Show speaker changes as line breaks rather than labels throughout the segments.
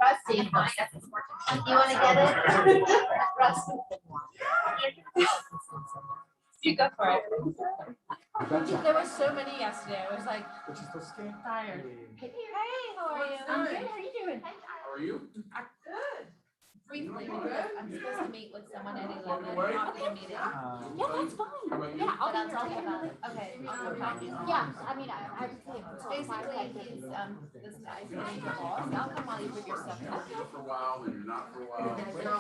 Rusty. You want to get it? Rusty. You go for it.
There were so many yesterday. I was like tired.
Hey, how are you?
I'm good. How are you doing?
How are you?
Good. Briefly, because I'm supposed to meet with someone at 11.
Away?
I'll be a meeting.
Yeah, that's fine.
Yeah,
But
I'll
I'll
be
talk
here.
about it. Okay.
Yeah, I mean, I would say basically he's this guy's getting the boss. I'll come while you bring your stuff up.
You're for a while, and you're not for a while.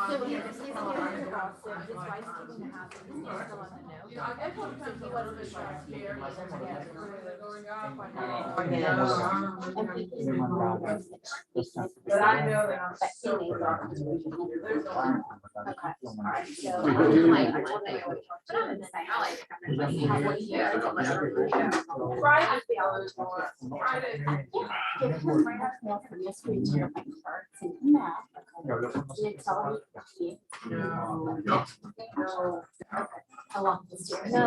So he's getting the boss. So his wife's keeping the house and he's still on the note. So he wasn't sure if he was going to get going off or not.
But I know that I'm so good. There's no. Friday's the other one. Friday.
Along the stairs. No,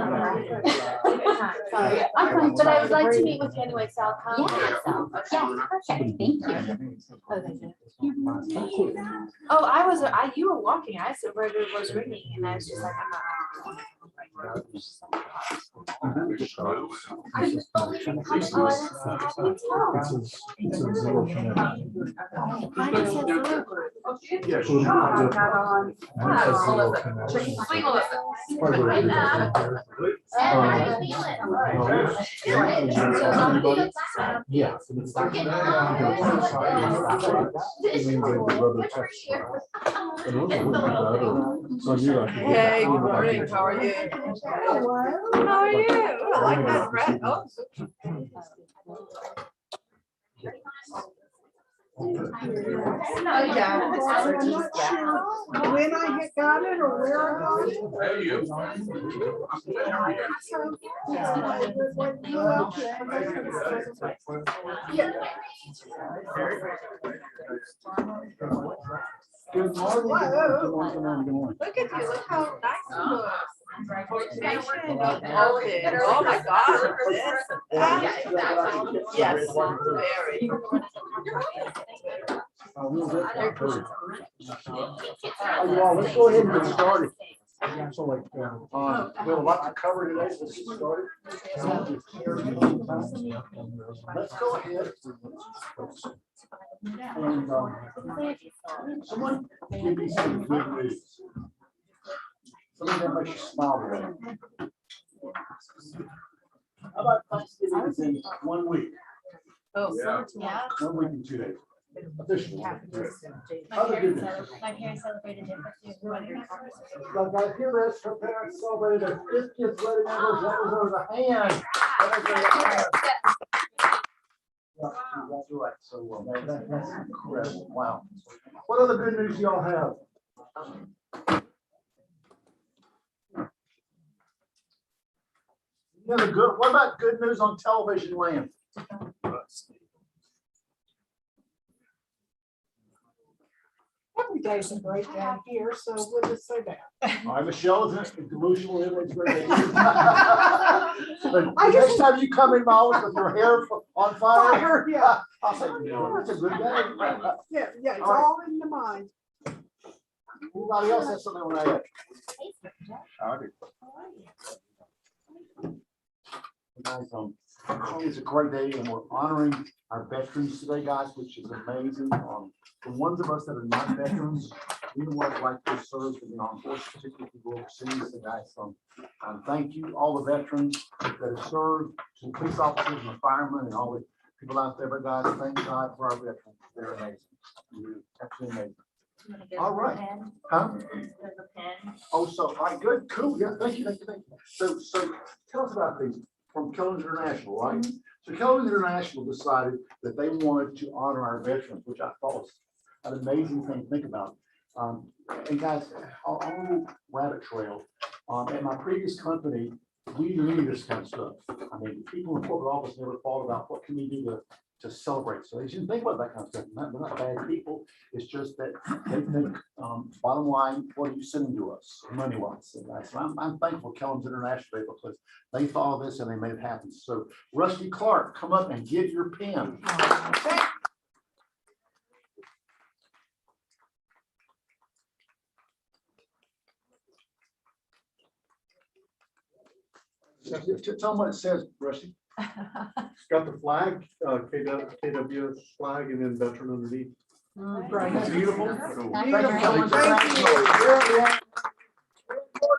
sorry. I'm fine, but I would like to meet with you anyway, so I'll come.
Yeah, perfect, thank you.
Oh, you were walking, I said where it was ringing, and I was just like, I'm not.
Oh, I didn't say
Yeah.
Hey, good morning, how are you? How are you? I like that breath. Oh.
I'm not sure when I got it or where I got it.
Hey, you.
Good morning.
Look at you, look how nice you look. Oh my God. Yes, very.
Well, let's go ahead and get started. So like, we have a lot to cover today, so let's get started. Let's go ahead. And someone give me some good news. Something that makes you smile today. How about Thanksgiving is in 1 week?
Oh,
Yeah.
1 week and 2 days. Officially.
My
Other good news.
parents celebrated it for
Like I hear this, her parents celebrated their 50th wedding anniversary. That was a hand. Yeah, that's right. So that's incredible. Wow. What other good news do y'all have? What about good news on television land?
Every day's a great day here, so we'll just say that.
All right, Michelle, isn't it delusional? Everybody's great. But next time you come in my office with your hair on fire,
Fire, yeah.
I'll say, no, it's a good day.
Yeah, it's all in the mind.
Anybody else have something on that? Guys, it's a great day, and we're honoring our veterans today, guys, which is amazing. The ones of us that are not veterans, we know what it's like to serve in the armed forces, particularly people overseas. So, guys, thank you, all the veterans that have served, to the police officers and the firemen and all the people out there. But guys, thank God for our veterans. They're amazing. Absolutely amazing. All right. Huh? Oh, so, all right, good, cool. Yeah, thank you. So tell us about these from Keller International, right? So Keller International decided that they wanted to honor our veterans, which I thought was an amazing thing to think about. And guys, on a little rabbit trail, at my previous company, we didn't do any of this kind of stuff. I mean, people in corporate office never thought about what can we do to celebrate. So they didn't think about that kind of stuff. They're not bad people. It's just that they think, bottom line, what are you sending to us money wise? So I'm thankful Kellogg International because they follow this and they made it happen. So Rusty Clark, come up and get your pen. Tell them what it says, Rusty.
It's got the flag, KWS flag and then veteran underneath.
That's beautiful.
Cool.
Thank you.
Thank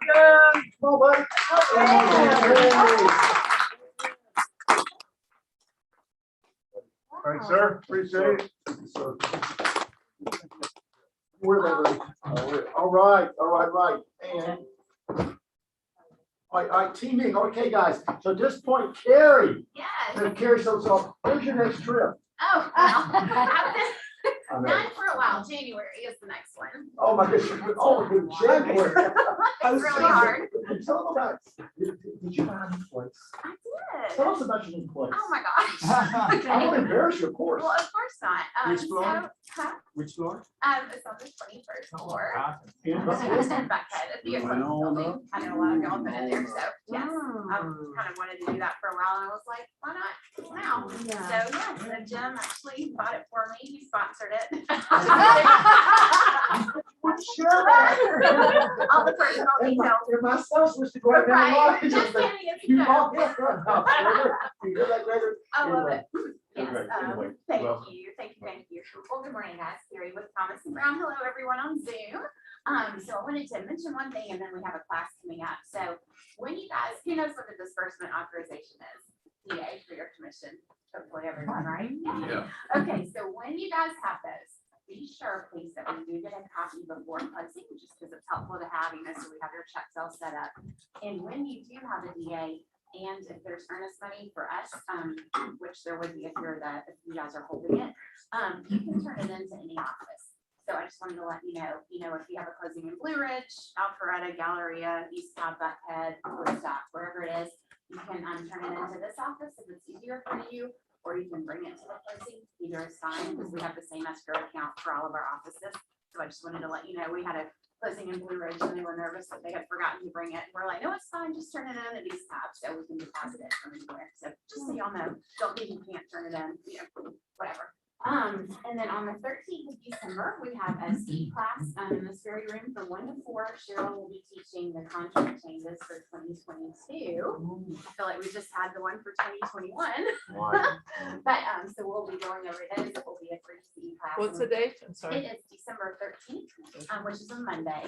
you.
Come on, buddy.
Thanks, sir. Appreciate it.
Where they go. All right. And all right, teaming. Okay, guys. So at this point, Carrie,
Yes.
Carrie, so where's your next trip?
Oh, well,
I know.
not for a while. January is the next one.
Oh, my goodness. Oh, good January.
It's really hard.
Tell them about, did you buy a new place?
I did.
Tell us about your new place.
Oh, my gosh.
I won't embarrass you, of course.
Well, of course not.
Which floor?
Huh?
Which floor?
It's on the 21st floor.
Yeah.
It's in Buckhead, at the apartment
Well,
building. I know a lot of y'all been in there, so yes, I kind of wanted to do that for a while, and I was like, why not now? So yeah, so Jim actually bought it for me. He sponsored it.
Sure.
All the personal details.
And my son's supposed to go out there and
Right,
walk.
just kidding. It's
You
good.
walk in front of us. You hear that, Gregor?
I love
Anyway.
it. Yes,
Anyway, anyway,
thank
well.
you. Well, good morning, guys. Carrie with Thomas and Brown. Hello, everyone on Zoom. So I wanted to mention one thing, and then we have a class coming up. So when you guys, who knows what the disbursement authorization is? DA for your commission. Hopefully everyone, right?
Yeah.
Okay, so when you guys have those, be sure, please, that we do get a copy before closing, just because it's helpful to have, so we have your checks all set up. And when you do have a DA, and if there's earnest money for us, which there would be if if you guys are holding it, you can turn it into any office. So I just wanted to let you know, if you have a closing in Blue Ridge, Alpharetta, Galleria, East Cobb, Buckhead, Woodstock, wherever it is, you can turn it into this office if it's easier for you, or you can bring it to the closing. Either is fine, because we have the same escrow account for all of our offices. So I just wanted to let you know, we had a closing in Blue Ridge, and they were nervous that they had forgotten to bring it. We're like, no, it's fine, just turn it in at East Cobb, so we can deposit it from anywhere. So just so y'all know, don't think you can't turn it in, whatever. And then on the 13th of December, we have a C class in this very room from 1 to 4. Cheryl will be teaching the contract changes for 2022. I feel like we just had the one for 2021. But so we'll be going over those. It will be a free C class.
What's the date? I'm sorry.
It is December 13th, which is a Monday,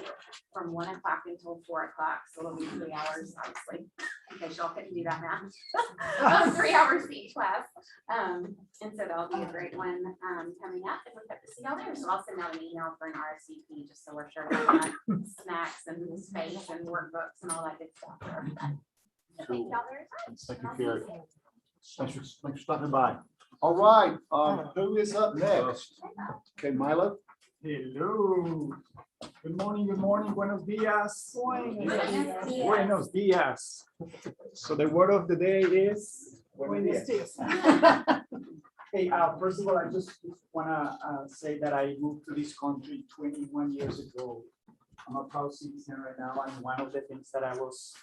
from 1 o'clock until 4 o'clock. So it'll be 3 hours, obviously, in case y'all couldn't do that math. 3 hours each class. And so that'll be a great one coming up, and we hope to see y'all there. So I'll send out an email for an RSVP, just so we're sure we have snacks and space and workbooks and all that good stuff for everybody. So thank y'all very much.
Thank
and I'll
you,
see
Carrie.
soon.
Thanks for stopping by. All right, who is up next? Okay, Milo.
Hello. Good morning, buenos dias.
Buenos dias.
Buenos dias. So the word of the day is buenos dias. Hey, first of all, I just wanna say that I moved to this country 21 years ago. I'm a proud citizen right now, and one of the things that I was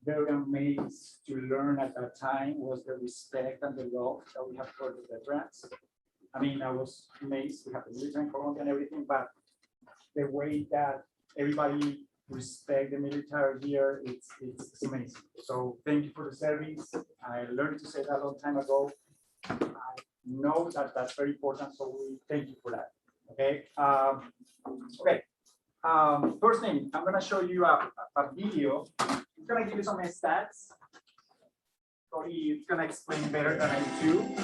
very amazed to learn at that time was the respect and the love that we have for the veterans. I mean, I was amazed. We have the military in Colombia and everything, but the way that everybody respect the military here, it's amazing. So thank you for the service. I learned to say that a long time ago. I know that that's very important, so we thank you for that. Okay. Okay. First thing, I'm gonna show you a video. It's gonna give you some stats. Probably it's gonna explain better than I do.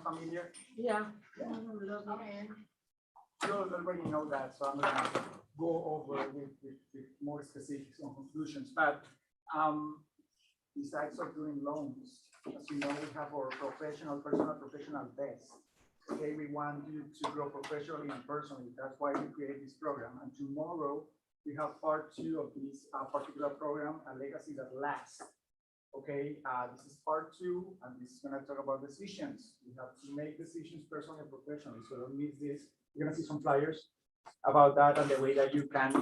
familiar?
Yeah.
You already know that, so I'm gonna go over with more specifics on conclusions, but, besides of doing loans, as you know, we have our personal best. Okay, we want you to grow professionally and personally, that's why we create this program, and tomorrow, we have part 2 of this particular program, A Legacy That Lasts. Okay, this is part 2, and this is gonna talk about decisions. You have to make decisions personally and professionally, so don't miss this. You're gonna see some flyers about that and the way that you can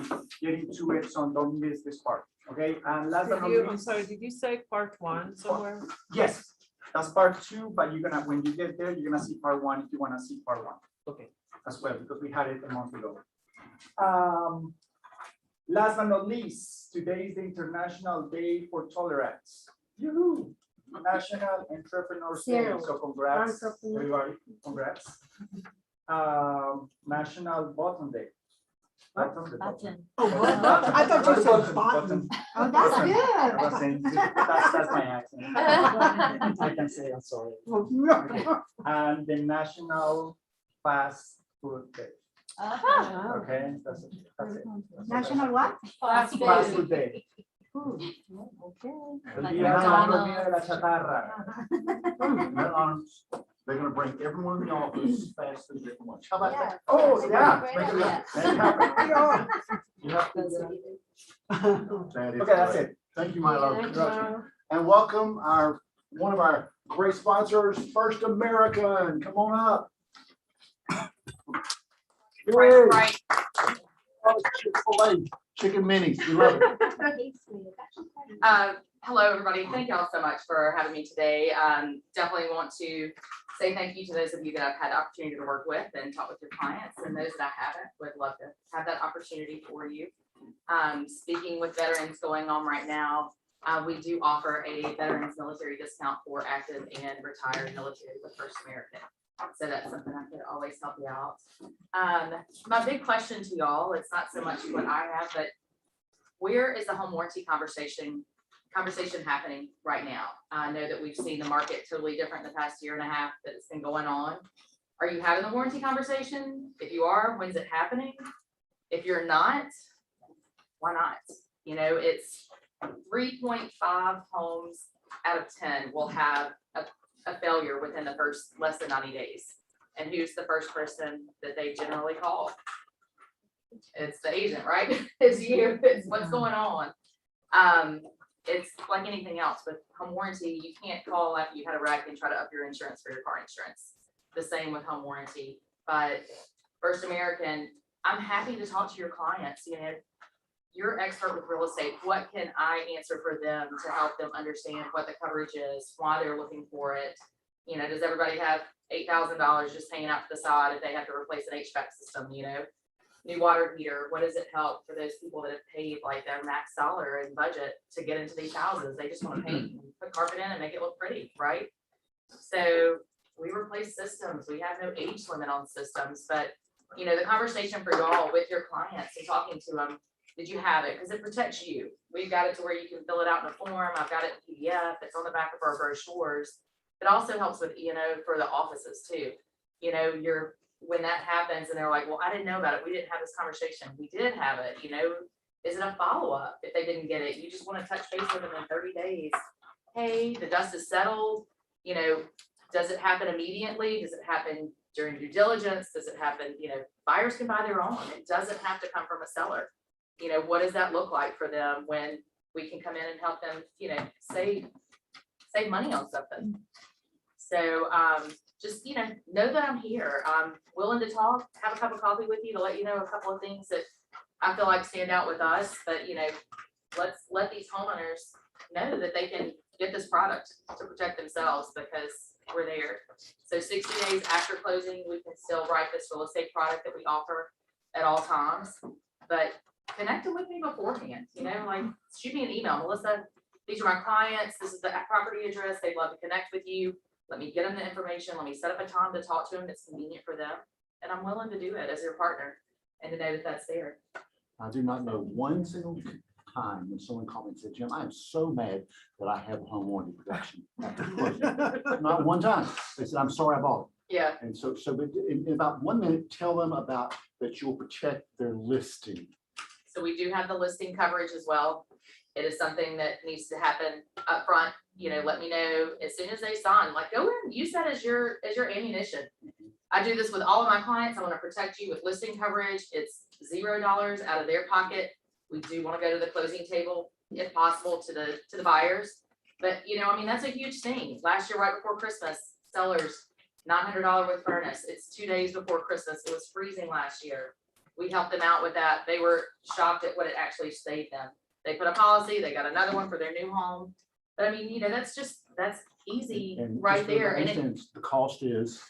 get into it, so don't miss this part, okay? And last but not
I'm
least.
sorry, did you say part 1 somewhere?
Yes, that's part 2, but you're gonna, when you get there, you're gonna see part 1 if you wanna see part 1. Okay. As well, because we had it a month ago. Last but not least, today is the International Day for Tolerance. Yoo-hoo! National Entrepreneurs Day, so congrats, everybody, congrats. National Button Day. Button.
Oh, what? I thought you said button. Oh, that's good.
That's my accent. I can say, I'm sorry. Okay. And the National Fast Food Day. Okay, that's it.
National what?
Fast Food Day. El día de la comida de la chatarra.
They're gonna bring everyone in the office fast food at lunch. How about that?
Oh, yeah.
Make it happen.
happen.
You have to- That is
Okay, that's
great.
it.
Thank you, Milo. And welcome one of our great sponsors, First American. Come on up. Yay.
Right.
Chick-fil-A, chicken minis, we love it.
Hello, everybody. Thank y'all so much for having me today. Definitely want to say thank you to those of you that I've had the opportunity to work with and talk with your clients, and those that I haven't, would love to have that opportunity for you. Speaking with veterans going on right now, we do offer a veterans military discount for active and retired military with First American. So that's something I could always help you out. My big question to y'all, it's not so much what I have, but where is the home warranty conversation happening right now? I know that we've seen the market totally different in the past year and a half that it's been going on. Are you having the warranty conversation? If you are, when's it happening? If you're not, why not? You know, it's 3.5 homes out of 10 will have a failure within the first less than 90 days. And who's the first person that they generally call? It's the agent, right? It's you, it's what's going on. It's like anything else with home warranty, you can't call after you had a wreck and try to up your insurance for your car insurance. The same with home warranty, but First American, I'm happy to talk to your clients. You know, you're expert with real estate. What can I answer for them to help them understand what the coverage is, why they're looking for it? You know, does everybody have $8,000 just hanging out to the side if they have to replace an HVAC system, you know? New water heater, what does it help for those people that have paid like their max dollar in budget to get into these houses? They just want to paint, and put carpet in and make it look pretty, right? So we replace systems. We have no age limit on systems, but you know, the conversation for y'all with your clients and talking to them, did you have it? Because it protects you. We've got it to where you can fill it out in a form. I've got it in PDF. It's on the back of our brochures. It also helps with E&O for the offices too. You know, when that happens and they're like, well, I didn't know about it. We didn't have this conversation. We did have it, you know, is it a follow-up if they didn't get it? You just want to touch base with them in 30 days. Hey, the dust is settled. You know, does it happen immediately? Does it happen during due diligence? Does it happen, you know, buyers can buy their own. It doesn't have to come from a seller. You know, what does that look like for them when we can come in and help them, you know, save money on something? So, just, you know that I'm here. I'm willing to talk, have a cup of coffee with you to let you know a couple of things that I feel like stand out with us, but you know, let's let these homeowners know that they can get this product to protect themselves because we're there. So 60 days after closing, we can still write this real estate product that we offer at all times, but connect with me beforehand, you know, like shoot me an email, Melissa, these are my clients, this is the property address, they'd love to connect with you. Let me get them the information. Let me set up a time to talk to them that's convenient for them. And I'm willing to do it as your partner and to know that that's there.
I do not know one single time when someone called me and said, Jim, I am so mad that I have home warranty protection. Not one time. They said, I'm sorry I bought
Yeah,
And but in about 1 minute, tell them about that you'll protect their listing.
so we do have the listing coverage as well. It is something that needs to happen upfront. You know, let me know as soon as they sign, like, go in, use that as your ammunition. I do this with all of my clients. I want to protect you with listing coverage. It's $0 out of their pocket. We do want to go to the closing table if possible to the buyers. But, you know, I mean, that's a huge thing. Last year, right before Christmas, sellers, $900 with furnace. It's 2 days before Christmas. It was freezing last year. We helped them out with that. They were shocked at what it actually saved them. They put a policy, they got another one for their new home. But I mean, you know, that's easy
And
right
just
there. And it,
understand, the cost is,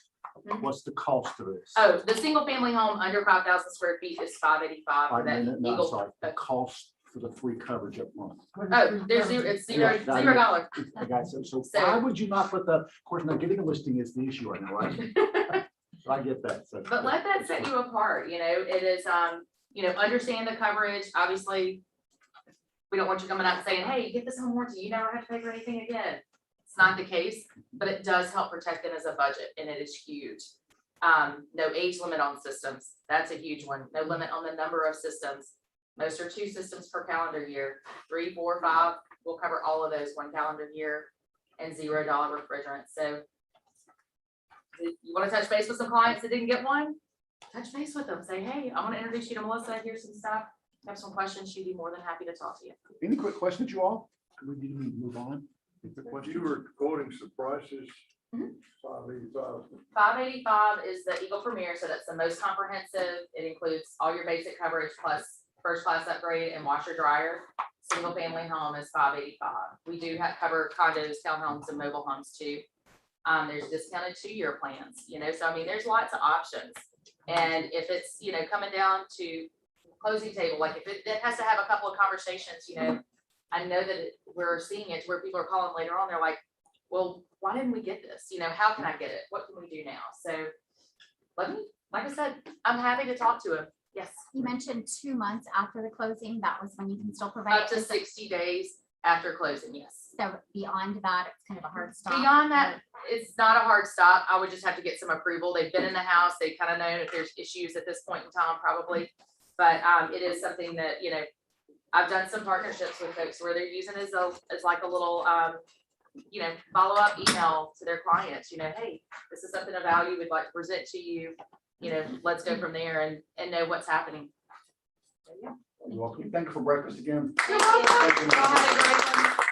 what's the cost of this?
oh, the single family home under 5,000 square feet is $585
I
for that
mean, no, I'm
Eagle.
sorry, the cost for the free coverage up front.
Oh, there's zero, it's
Yeah,
$0.
I got so
So-
why would you not put the, of course, now getting a listing is the issue right now, right? So I get that, so.
But let that set you apart, you know, it is, you know, understand the coverage, obviously. We don't want you coming out and saying, hey, get this home warranty, you never have to pay for anything again. It's not the case, but it does help protect them as a budget, and it is huge. No age limit on systems, that's a huge one, no limit on the number of systems. Most are 2 systems per calendar year, 3, 4, 5, we'll cover all of those 1 calendar year, and $0 refrigerant, so. You wanna touch base with some clients that didn't get one? Touch base with them, say, hey, I wanna introduce you to Melissa, here's some stuff, have some questions, she'd be more than happy to talk to you.
Any quick questions, you all? Can we move on? Any quick
If
questions?
you were quoting some prices,
Mhm.
585.
585 is the Eagle Premier, so that's the most comprehensive. It includes all your basic coverage plus first class upgrade and washer dryer. Single family home is 585. We do have cover condos, townhomes, and mobile homes too. There's discounted 2-year plans, you know, so I mean, there's lots of options. And if it's, you know, coming down to closing table, like if it has to have a couple of conversations, you know, I know that we're seeing it where people are calling later on, they're like, well, why didn't we get this? You know, how can I get it? What can we do now? So let me, like I said, I'm happy to talk to him. Yes,
You mentioned 2 months after the closing, that was when you can still provide.
up to 60 days after closing, yes.
So beyond that, it's kind of a hard stop.
Beyond that, it's not a hard stop. I would just have to get some approval. They've been in the house. They kind of know if there's issues at this point in time, probably. But it is something that, you know, I've done some partnerships with folks where they're using it as like a little, you know, follow-up email to their clients, you know, hey, this is something of value we'd like to present to you. You know, let's go from there and know what's happening. So, yeah.
You're welcome. Thank you for breakfast again.
You're welcome. Y'all have a great one.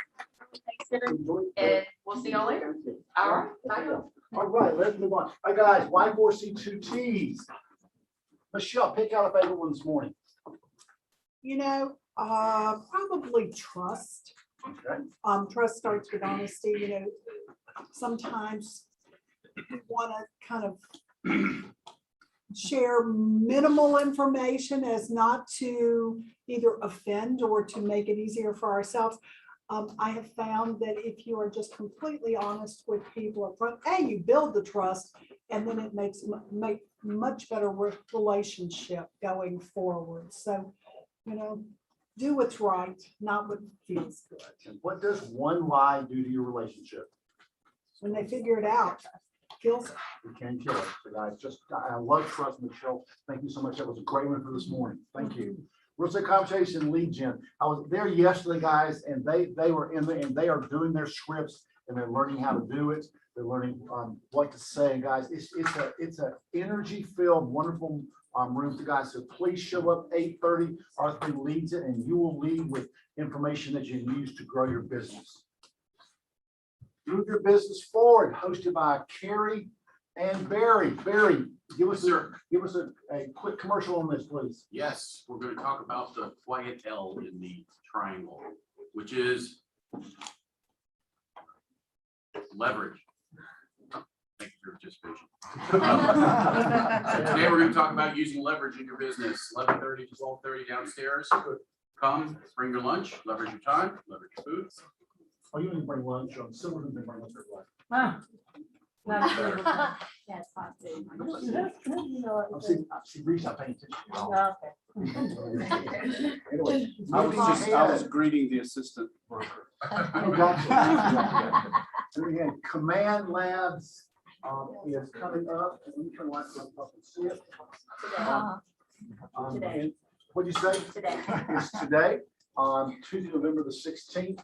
Thanksgiving,
Enjoy.
and we'll see y'all later. All right, bye.
All right, let's move on. Hi, guys, Y4C2Ts. Michelle, pick out a favorite one this morning.
You know, probably trust.
Okay.
Trust starts with honesty, you know, sometimes you want to kind of share minimal information as not to either offend or to make it easier for ourselves. I have found that if you are just completely honest with people up front, you build the trust, and then it makes much better relationship going forward. So, you know, do what's right, not what feels good.
And what does one lie do to your relationship?
When they figure it out, feels
It can kill it. So guys, I love trust, Michelle. Thank you so much. That was a great one for this morning. Thank you. Real estate conversation lead gen. I was there yesterday, guys, and they were in there and they are doing their scripts and they're learning how to do it. They're learning what to say, guys. It's a energy filled, wonderful room to guys. So please show up 8:30. Arthur leads it, and you will lead with information that you can use to grow your business. Move your business forward. Hosted by Carrie and Barry. Barry, give us a quick commercial on this, please.
Yes, we're gonna talk about the quiet L in the triangle, which is leverage. Thank you for your participation. So today we're gonna talk about using leverage in your business, 11:30 to 12:30 downstairs. Come, bring your lunch, leverage your time, leverage your food.
Oh, you didn't bring lunch. Someone didn't bring lunch.
Yes, hot food.
She reached out paying attention. Anyway,
I was greeting the assistant worker.
Oh, gotcha. And we had Command Labs is coming up. And we can like up and see it.
Today.
And what'd you say?
Today.
It's today, Tuesday, November the 16th.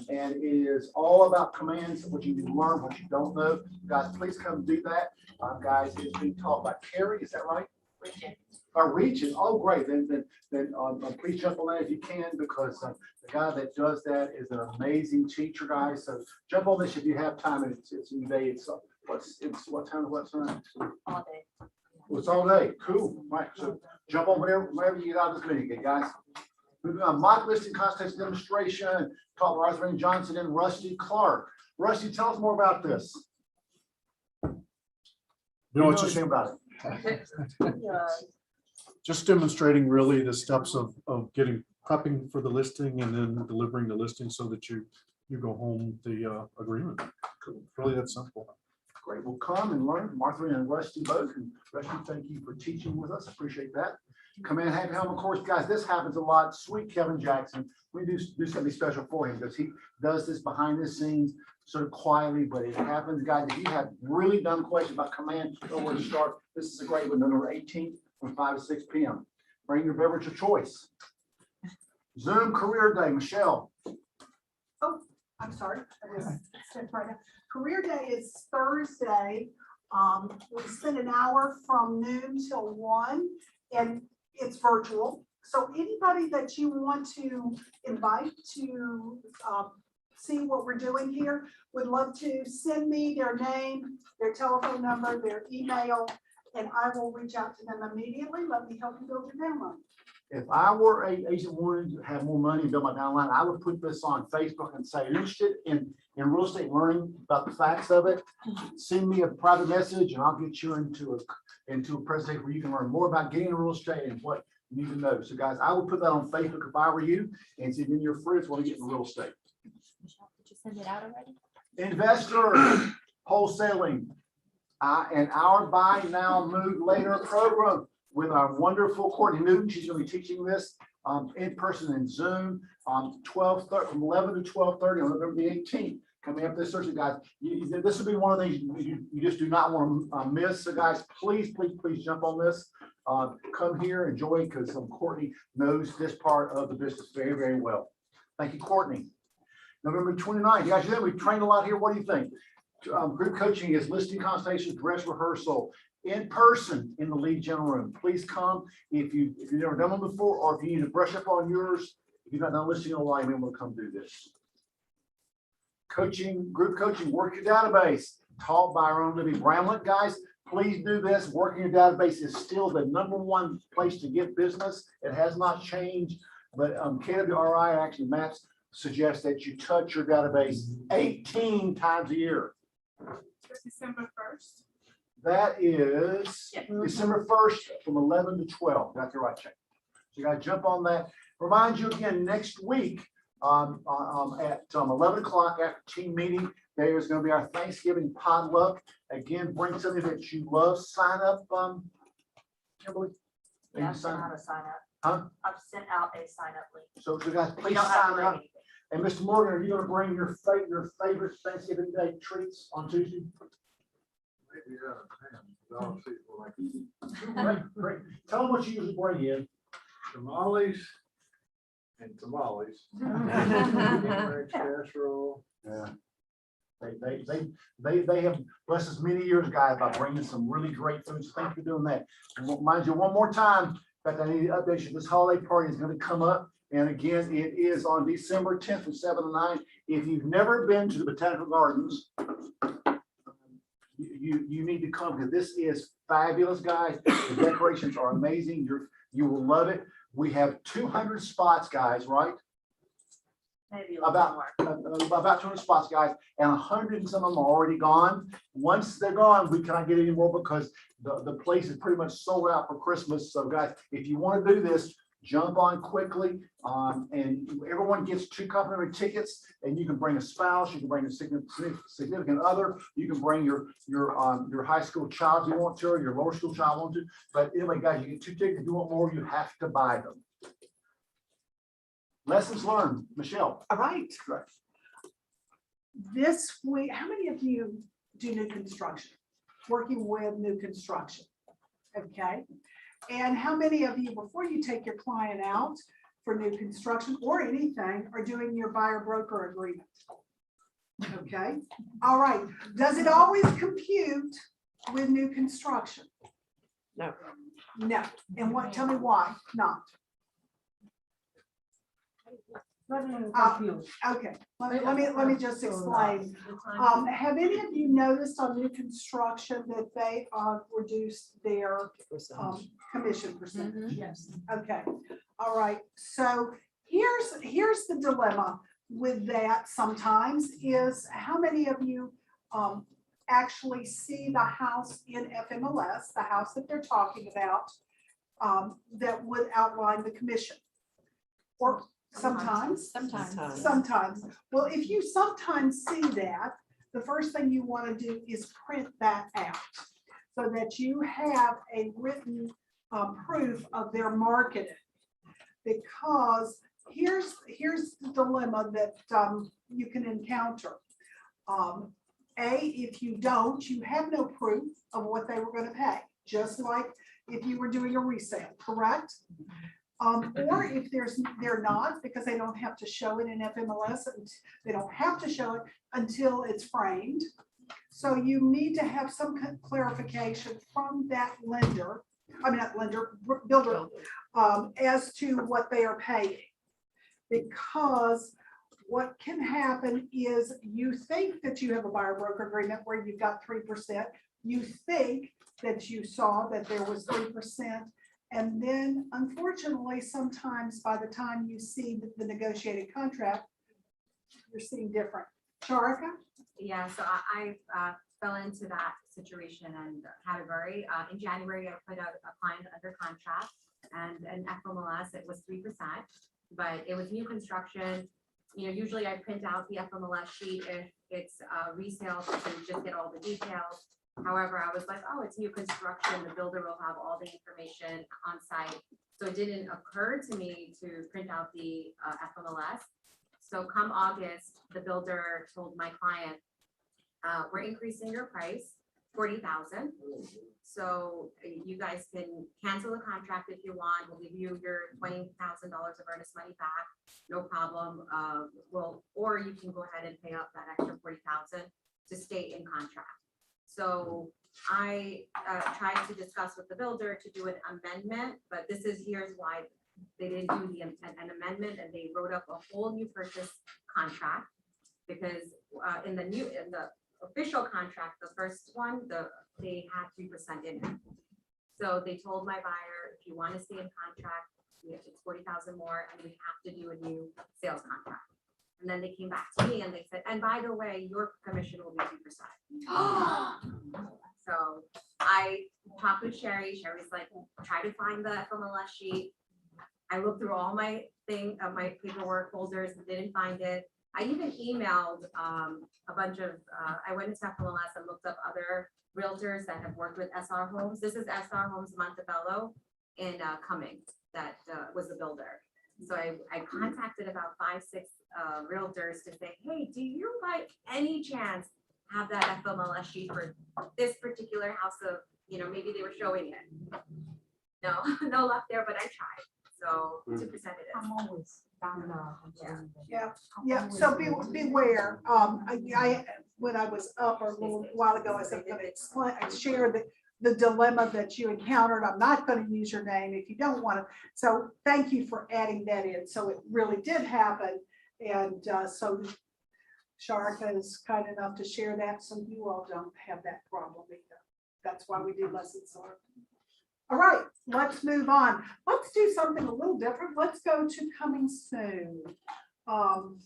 And it is all about commands, what you can learn, what you don't know. Guys, please come do that. Guys, it's being taught by Carrie, is that right? Region. Oh, great. Then please jump on that if you can, because the guy that does that is an amazing teacher, guys. So jump on this if you have time. And it's in day. It's what time? What time?
All day.
Well, it's all day. Cool. Right. So jump on whenever you get out of this meeting, okay, guys. Moving on, mock listing contest demonstration. Taught by Rosemary Johnson and Rusty Clark. Rusty, tell us more about this.
You know, it's just,
about it.
just demonstrating really the steps of getting, prepping for the listing and then delivering the listing so that you go home the agreement. Really that simple.
Great. We'll come and learn. Martha and Rusty both. And Rusty, thank you for teaching with us. Appreciate that. Come in, happy home. Of course, guys, this happens a lot. Sweet Kevin Jackson. We do something special for him because he does this behind the scenes sort of quietly, but it happens, guys. If you have really dumb questions about command or where to start, this is a great one. November 18th from 5 to 6 p.m. Bring your beverage of choice. Zoom Career Day, Michelle.
Oh, I'm sorry. I was sitting right now. Career Day is Thursday. We spend an hour from noon till 1, and it's virtual. So anybody that you want to invite to see what we're doing here would love to send me their name, their telephone number, their email, and I will reach out to them immediately. Let me help you build your downline.
If I were a agent wanting to have more money and build my downline, I would put this on Facebook and say, interested in real estate, learning about the facts of it. Send me a private message and I'll get you into a presentation where you can learn more about getting into real estate and what you need to know. So guys, I would put that on Facebook if I were you, and see then your friends want to get into real estate.
Michelle, did you send it out already?
Investor wholesaling, an hour buy now, move later program with our wonderful Courtney Newton. She's going to be teaching this in person in Zoom on 12:30 from 11 to 12:30 on November the 18th. Coming up this Thursday, guys. This will be one of the things you just do not want to miss. So, guys, please jump on this. Come here, enjoy it, because Courtney knows this part of the business very, very well. Thank you, Courtney. November 29th, you guys, we've trained a lot here. What do you think? Group coaching is listing consultation, dress rehearsal in person in the lead general room. Please come if you've never done one before, or if you need to brush up on yours. If you've not done listing in a while, you may want to come do this. Coaching, group coaching, work your database, taught by our own Libby Bramlett. Guys, please do this. Working your database is still the #1 place to get business. It has not changed, but KWRI actually maps suggest that you touch your database 18 times a year.
December 1st.
That is December 1st from 11 to 12. Got the right check. So you got to jump on that. Remind you again, next week at 11 o'clock after team meeting, there is going to be our Thanksgiving potluck. Again, bring something that you love. Sign up, Kimberly.
Yeah, I've sent out a sign up.
Huh?
I've sent out a sign up link.
So guys,
You
please
don't have to
sign
bring
up.
anything.
And Mr. Morgan, are you going to bring your favorite Thanksgiving Day treats on Tuesday?
Maybe out of hand.
Great. Tell them what you usually bring in.
Tamales and tamales. Red casserole.
Yeah. They have blessed us many years, guys, by bringing some really great foods. Thank you for doing that. And remind you one more time, in fact, I need to update you. This holiday party is going to come up. And again, it is on December 10th from 7 to 9. If you've never been to the Botanical Gardens, you need to come, because this is fabulous, guys. The decorations are amazing. You will love it. We have 200 spots, guys, right?
Maybe a little more.
About 200 spots, guys, and 100 and some of them are already gone. Once they're gone, we cannot get any more because the place is pretty much sold out for Christmas. So, guys, if you want to do this, jump on quickly, and everyone gets 2 complimentary tickets, and you can bring a spouse, you can bring a significant other, you can bring your high school child if you want to, or your lower school child want to. But anyway, guys, you get 2 tickets. If you want more, you have to buy them. Lessons learned, Michelle.
All right. This week, how many of you do new construction, working with new construction. Okay? And how many of you, before you take your client out for new construction or anything, are doing your buyer broker agreement? Okay, all right. Does it always compute with new construction?
No.
No. And what, tell me why not? Okay, let me just explain. Have any of you noticed on new construction that they reduced their commission percentage?
Yes.
Okay, all right, so here's the dilemma with that sometimes is how many of you actually see the house in FMLS, the house that they're talking about, that would outline the commission? Or sometimes? Sometimes. Well, if you sometimes see that, the first thing you want to do is print that out so that you have a written proof of their marketing. Because here's the dilemma that you can encounter. If you don't, you have no proof of what they were going to pay, just like if you were doing a resale, correct? Or if they're not, because they don't have to show it in FMLS, and they don't have to show it until it's framed. So you need to have some clarification from that lender, I mean, not lender, builder, as to what they are paying. Because what can happen is you think that you have a buyer broker agreement where you've got 3%. You think that you saw that there was 3%. And then unfortunately, sometimes by the time you see the negotiated contract, you're seeing different. Sharika?
Yeah, so I fell into that situation and category. In January, I put out a client under contract, and in FMLS, it was 3%, but it was new construction. You know, usually I print out the FMLS sheet if it's resale to just get all the details. However, I was like, oh, it's new construction. The builder will have all the information on site. So it didn't occur to me to print out the FMLS. So come August, the builder told my client, we're increasing your price, $40,000. So you guys can cancel the contract if you want. We'll give you your $20,000 of earnest money back. No problem. Or you can go ahead and pay up that extra $40,000 to stay in contract. So I tried to discuss with the builder to do an amendment, but here's why they didn't do an amendment, and they wrote up a whole new purchase contract, because in the official contract, the first one, they had 3% in it. So they told my buyer, if you want to stay in contract, it's 40,000 more, and we have to do a new sales contract. And then they came back to me and they said, and by the way, your commission will be 2%. So I talked with Sherry. Sherry's like, try to find the FMLS sheet. I looked through all my my paperwork folders and didn't find it. I even emailed a bunch of, I went into FMLS and looked up other realtors that have worked with SR Homes. This is SR Homes Montebello in Cummings that was the builder. So I contacted about 5-6 realtors to say, hey, do you by any chance have that FMLS sheet for this particular house of, maybe they were showing it. No, no luck there, but I tried. So 2% it is.
I'm always down.
Yeah, so beware. When I was up a little while ago, I said, I'm gonna share the dilemma that you encountered. I'm not going to use your name if you don't want to. So thank you for adding that in. So it really did happen. And so Sharika is kind enough to share that, so you all don't have that problem either. That's why we do lessons learned. All right, let's move on. Let's do something a little different. Let's go to coming soon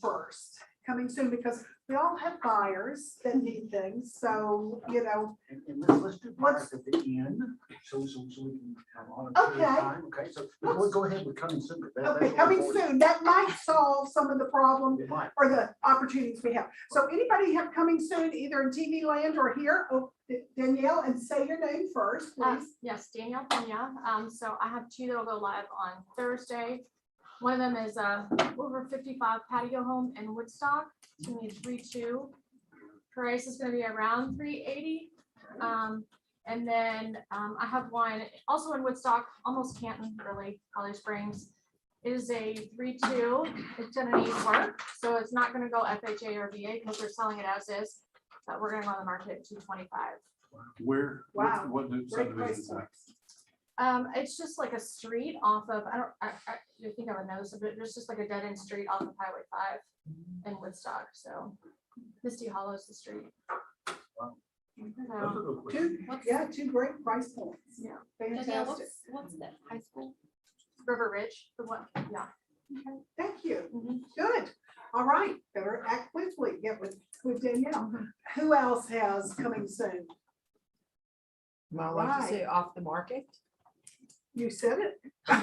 first. Coming soon, because we all have buyers that need things. So,
And let's do buyers at the end, so we can have on a period of time. Okay, so we'll go ahead with coming soon.
Okay, coming soon. That might solve some of the problems
It might.
or the opportunities we have. So anybody have coming soon, either in TV land or here? Oh, Danielle, and say your name first, please.
Yes, Danielle Pena. So I have 2 that'll go live on Thursday. One of them is a over 55 patio home in Woodstock, 2332 price is gonna be around 380. And then I have one also in Woodstock, almost Canton, really, Holly Springs. It is a 3.2. It's gonna need work, so it's not gonna go FHA or VA because we're selling it as is. But we're gonna go on the market at 225.
Where?
Wow.
What new
Great
subdivision
price
is that?
points.
It's just like a street off of, I think I would know, so but it's just like a dead end street off of Highway 5 in Woodstock, so Misty Hollow's the street.
Wow.
So,
Two great price points.
Yeah.
Fantastic.
What's that, high school?
River Ridge, the one, yeah.
Thank you.
Mhm.
Good. All right, better act quickly, get with Danielle. Who else has coming soon?
I like to say off the market.
You said it. But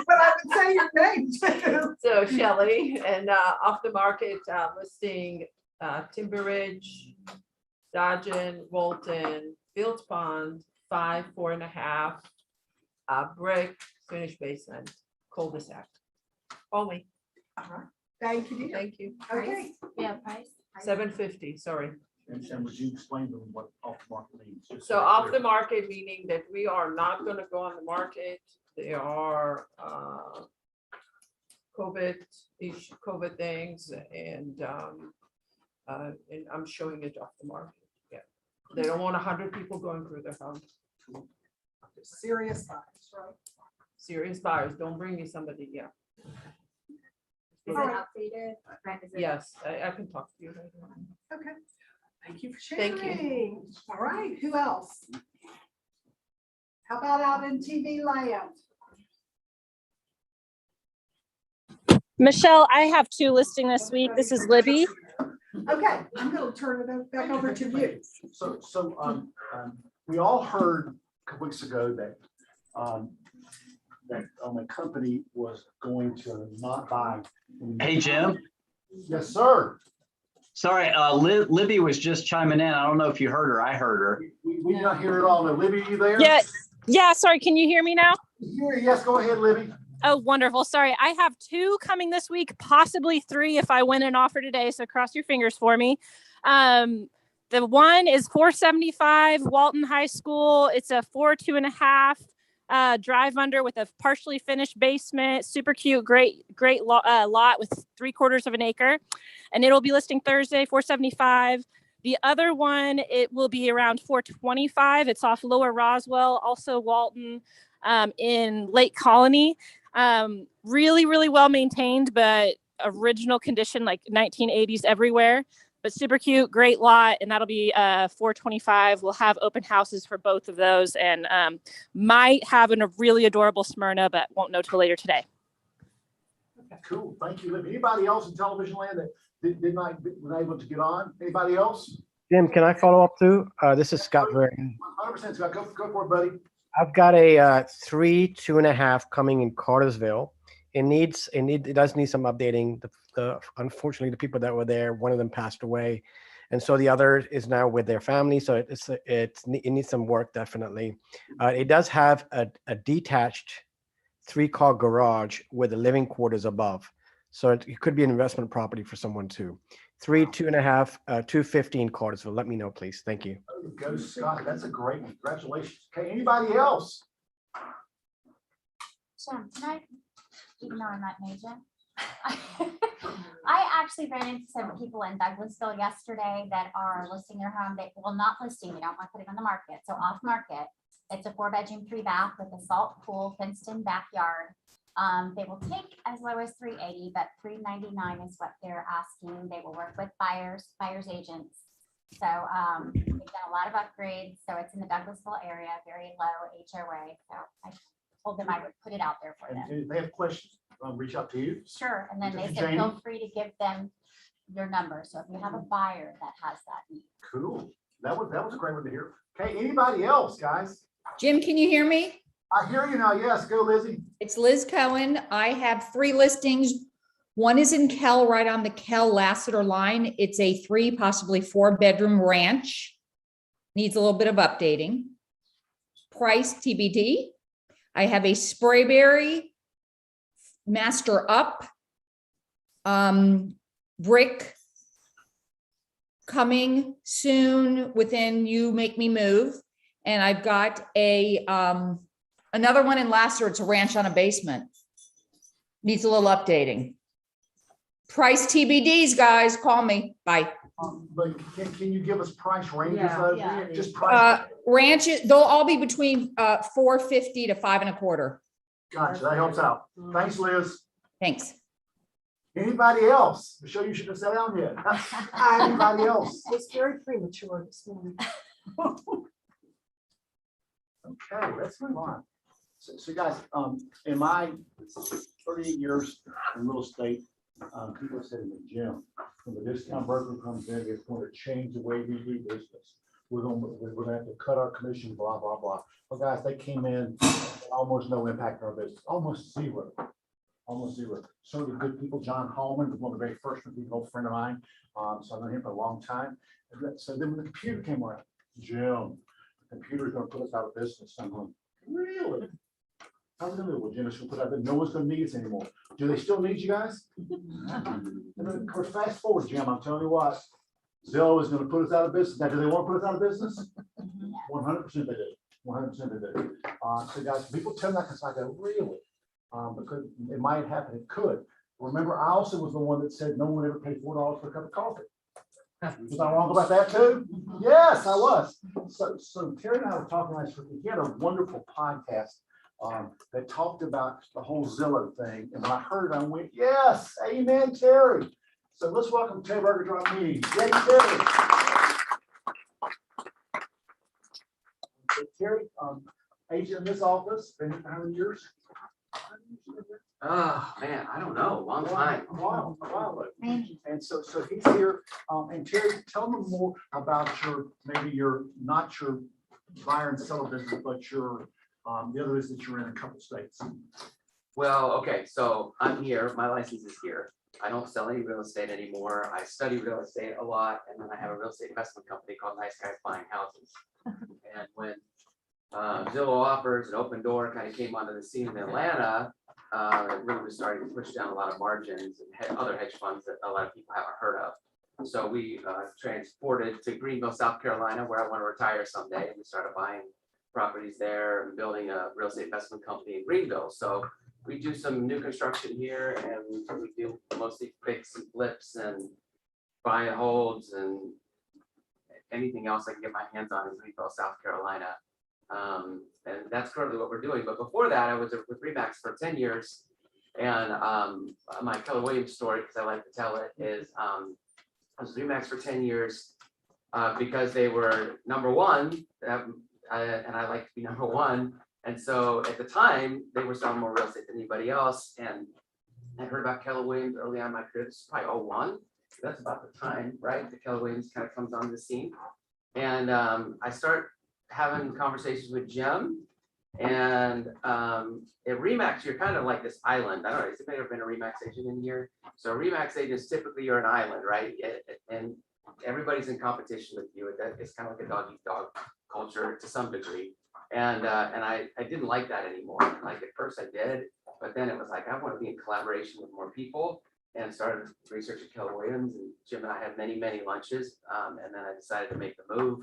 I would say your name too.
So Shelley, and off the market listing Timber Ridge, Dodgen, Walton, Fields Pond, 5, 4.5, brick, finished basement, cul-de-sac. Only,
All right. Thank you, dear.
thank you.
Okay.
Yeah, price.
750, sorry.
And would you explain to them what off the market means? Just
So off the market, meaning that we are not gonna go on the market. There are COVID things and I'm showing it off the market. Yeah. They don't want 100 people going through their house.
Serious buyers, right?
Serious buyers, don't bring me somebody, yeah.
Is it updated? Right, is it-
Yes, I can talk to you later on.
Okay. Thank you for
Thank
sharing. All right, who else? How about out in TV land?
Michelle, I have 2 listing this week. This is Libby.
Okay, I'm gonna turn it back over to you.
So, we all heard a couple weeks ago that, a company was going to not buy.
Hey, Jim.
Yes, sir.
Sorry, Libby was just chiming in. I don't know if you heard her. I heard her.
We did not hear it all. Now, Libby, you there?
Yeah, sorry, can you hear me now?
Yes, go ahead, Libby.
Oh, wonderful. Sorry, I have 2 coming this week, possibly 3 if I win an offer today, so cross your fingers for me. The one is 475 Walton High School. It's a 4, 2.5 drive under with a partially finished basement, super cute, great lot with 3/4 of an acre. And it'll be listing Thursday, 475. The other one, it will be around 425. It's off Lower Roswell, also Walton, in Lake Colony. Really, really well maintained, but original condition, like 1980s everywhere. But super cute, great lot, and that'll be 425. We'll have open houses for both of those, and might have a really adorable Smyrna, but won't know till later today.
Cool, thank you, Libby. Anybody else in television land that did not, was able to get on? Anybody else?
Jim, can I follow up too? This is Scott Vernon.
100%, Scott, go for it, buddy.
I've got a 3, 2.5 coming in Cartersville. It does need some updating. Unfortunately, the people that were there, one of them passed away, and so the other is now with their family. So it needs some work, definitely. It does have a detached 3-car garage with the living quarters above, so it could be an investment property for someone too. 3, 2.5, 215 Cartersville. Let me know, please. Thank you.
There you go, Scott. That's a great one. Congratulations. Okay, anybody else?
Jim, can I, even though I'm not an agent? I actually ran into some people in Douglasville yesterday that are listing their home. Not listing, they don't want to put it on the market, so off market. It's a 4-bedroom, 3-bath with a salt pool, fenced in backyard. They will take as low as 380, but 399 is what they're asking. They will work with buyers agents. So they've done a lot of upgrades. So it's in the Douglasville area, very low HOA. So I told them I would put it out there for them.
And if they have questions, reach out to you.
Sure, and then they
Jane?
said, feel free to give them your number. So if you have a buyer that has that need.
Cool. That was a great one to hear. Okay, anybody else, guys?
Jim, can you hear me?
I hear you now. Yes, go Lizzie.
It's Liz Cohen. I have 3 listings. One is in Kell, right on the Kell-Lassiter line. It's a 3, possibly 4-bedroom ranch. Needs a little bit of updating. Price TBD. I have a Sprayberry master up, brick coming soon within You Make Me Move. And I've got another one in Lasser. It's a ranch on a basement. Needs a little updating. Price TBDs, guys, call me. Bye.
But can you give us price ranges
Yeah.
though?
Yeah.
Just price.
Ranches, they'll all be between $450 to $525.
Gotcha, that helps out. Thanks, Liz.
Thanks.
Anybody else? Michelle, you should have sat down here. Anybody else?
It's very premature this morning.
Okay, let's move on. So guys, in my 38 years in real estate, people said in the gym, when the discount broker comes in, it's going to change the way we do business. We're gonna have to cut our commission, blah, blah, blah. Well, guys, they came in, almost no impact on our business, almost zero. Almost zero. Some of the good people, John Hallman was one of the very first people, an old friend of mine. So I've known him for a long time. So then when the computer came around, Jim, the computer is gonna put us out of business. I'm going, really? How's it gonna do? Well, Jim, it's gonna put out, no one's gonna need us anymore. Do they still need you guys? And then, of course, fast forward, Jim, I'm telling you what, Zillow is gonna put us out of business. Now, do they want to put us out of business? 100% they do. 100% they do. So guys, people tell me that because I go, really? Because it might happen, it could. Remember, I also was the one that said no one ever paid $4 for a cup of coffee. Was I wrong about that too? Yes, I was. So Terry and I were talking last week. He had a wonderful podcast that talked about the whole Zillow thing. And when I heard it, I went, yes, amen, Terry. So let's welcome Terry Berger to our meeting. Yay, Terry. So Terry, agent in this office, been here for how many years?
Oh, man, I don't know, long time.
Wow. And so he's here, and Terry, tell them more about maybe not your buyer and seller business, but the other is that you're in a couple states.
Well, okay, so I'm here, my license is here. I don't sell any real estate anymore. I study real estate a lot, and then I have a real estate investment company called Nice Guys Buying Houses. And when Zillow Offers and Open Door kind of came onto the scene in Atlanta, it really was starting to push down a lot of margins and other hedge funds that a lot of people haven't heard of. So we transported to Greenville, South Carolina, where I want to retire someday. And we started buying properties there and building a real estate investment company in Greenville. So we do some new construction here, and we do mostly fix and flips and buy and holds and anything else I can get my hands on in Greenville, South Carolina. And that's currently what we're doing. But before that, I was with RE/MAX for 10 years. And my Keller Williams story, because I like to tell it, is I was with RE/MAX for 10 years because they were number one, and I like to be number one. And so at the time, they were selling more real estate than anybody else. And I heard about Keller Williams early on in my career. This is probably 01. That's about the time, right? The Keller Williams kind of comes on the scene. And I start having conversations with Jim. And at RE/MAX, you're kind of like this island. I don't know, has anybody ever been a RE/MAX agent in here? So RE/MAX agents, typically you're an island, right? And everybody's in competition with you. It's kind of like a dog eat dog culture to some degree. And I didn't like that anymore. Like at first I did, but then it was like, I want to be in collaboration with more people, and started researching Keller Williams. And Jim and I had many, many lunches. And then I decided to make the move.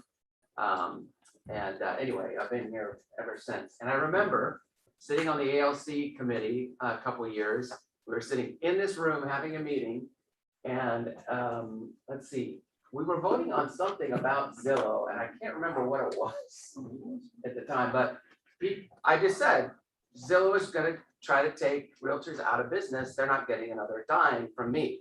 Anyway, I've been here ever since. And I remember sitting on the ALC committee a couple of years. We were sitting in this room having a meeting, and let's see, we were voting on something about Zillow, and I can't remember what it was at the time, but I just said, Zillow is going to try to take realtors out of business. They're not getting another dime from me.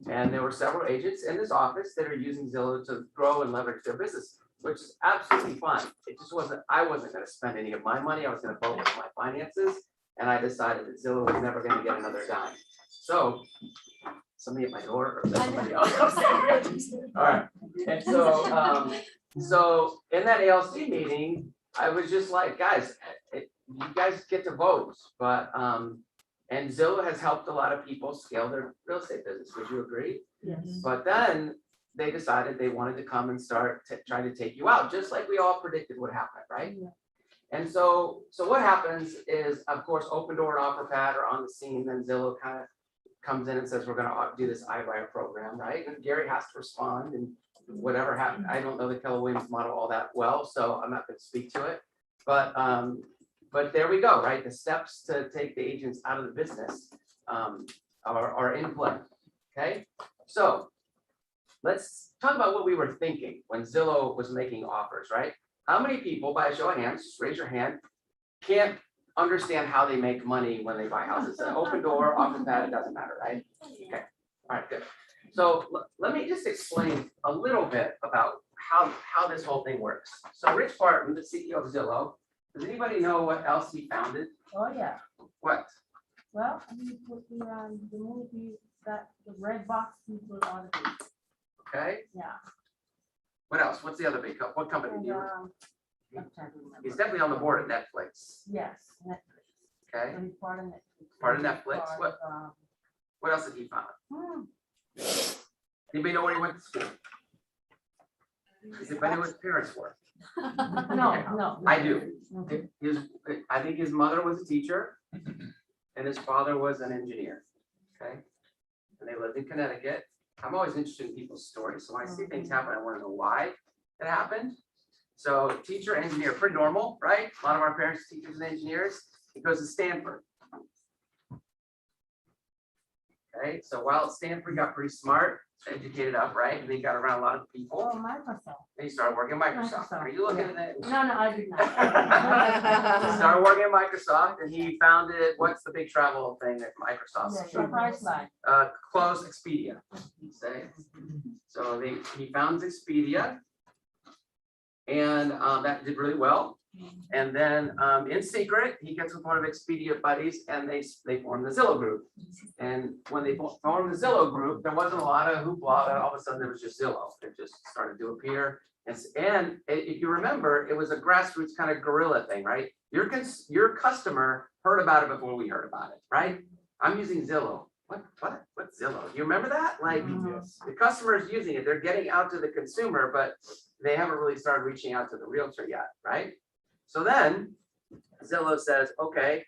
And there were several agents in this office that are using Zillow to grow and leverage their business, which is absolutely fine. It just wasn't, I wasn't going to spend any of my money. I was going to focus on my finances. And I decided that Zillow was never going to get another dime. So somebody at my door, or somebody else. All right. And so in that ALC meeting, I was just like, guys, you guys get to vote, but and Zillow has helped a lot of people scale their real estate business. Would you agree?
Yes.
But then they decided they wanted to come and start trying to take you out, just like we all predicted would happen, right?
Yeah.
And so what happens is, of course, Open Door and OfferPad are on the scene, then Zillow kind comes in and says, we're gonna do this iWire program, right? And Gary has to respond and whatever happened. I don't know the Keller Williams model all that well, so I'm not gonna speak to it. But there we go, right? The steps to take the agents out of the business are in play, okay? So let's talk about what we were thinking when Zillow was making offers, right? How many people, by a show of hands, just raise your hand, can't understand how they make money when they buy houses? Open door, office pad, it doesn't matter, right? Okay, all right, good. So let me just explain a little bit about how this whole thing works. So Rich Barton, the CEO of Zillow, does anybody know what else he founded?
Oh, yeah.
What?
Well, he put the movie that the red box people on it.
Okay,
Yeah.
what else? What's the other big, what company do
And,
you?
I'm trying to remember.
He's definitely on the board at Netflix,
Yes, Netflix.
okay?
So he's part of Netflix.
Part of Netflix.
Part of,
What else did he found?
hmm,
Anybody know where he went to school? Does anybody know what his parents were?
No.
I do. I think his mother was a teacher and his father was an engineer, okay? And they lived in Connecticut. I'm always interested in people's stories, so when I see things happen, I want to know why it happened. So teacher, engineer, pretty normal, right? A lot of our parents are teachers and engineers. He goes to Stanford. Okay, so while at Stanford, he got pretty smart, educated up, right? And he got around a lot of people.
Oh, Microsoft.
And he started working at Microsoft. Are you looking at that?
No, I did not.
He started working at Microsoft and he founded, what's the big travel thing that Microsoft?
Yeah, Priceline.
Close Expedia. Say. So he founds Expedia. And that did really well. And then in secret, he gets with one of Expedia buddies and they form the Zillow group. And when they formed the Zillow group, there wasn't a lot of hoopla. All of a sudden there was just Zillow. It just started to appear. And if you remember, it was a grassroots kind of guerrilla thing, right? Your customer heard about it before we heard about it, right? I'm using Zillow. What's Zillow? You remember that? Like the customer is using it. They're getting out to the consumer, but they haven't really started reaching out to the realtor yet, right? So then Zillow says, okay,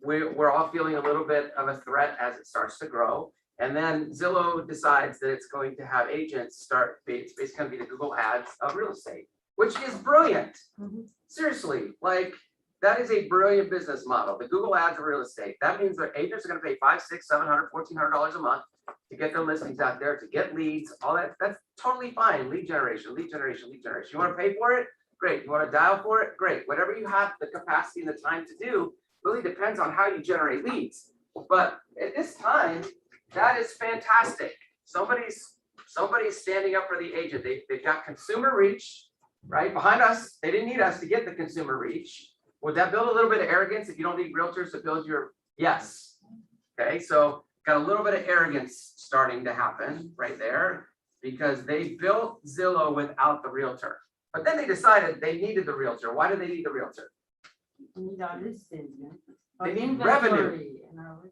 we're all feeling a little bit of a threat as it starts to grow. And then Zillow decides that it's going to have agents it's basically going to be the Google ads of real estate, which is brilliant. Seriously, like that is a brilliant business model. The Google ads of real estate. That means that agents are going to pay $500, $600, $700, $1,400 a month to get their listings out there, to get leads, all that. That's totally fine. Lead generation, lead generation, lead generation. You want to pay for it? Great. You want to dial for it? Great. Whatever you have the capacity and the time to do really depends on how you generate leads. But at this time, that is fantastic. Somebody's standing up for the agent. They've got consumer reach, right? Behind us, they didn't need us to get the consumer reach. Would that build a little bit of arrogance if you don't need realtors to build your, yes. Okay, so got a little bit of arrogance starting to happen right there because they built Zillow without the realtor. But then they decided they needed the realtor. Why do they need the realtor? They need revenue.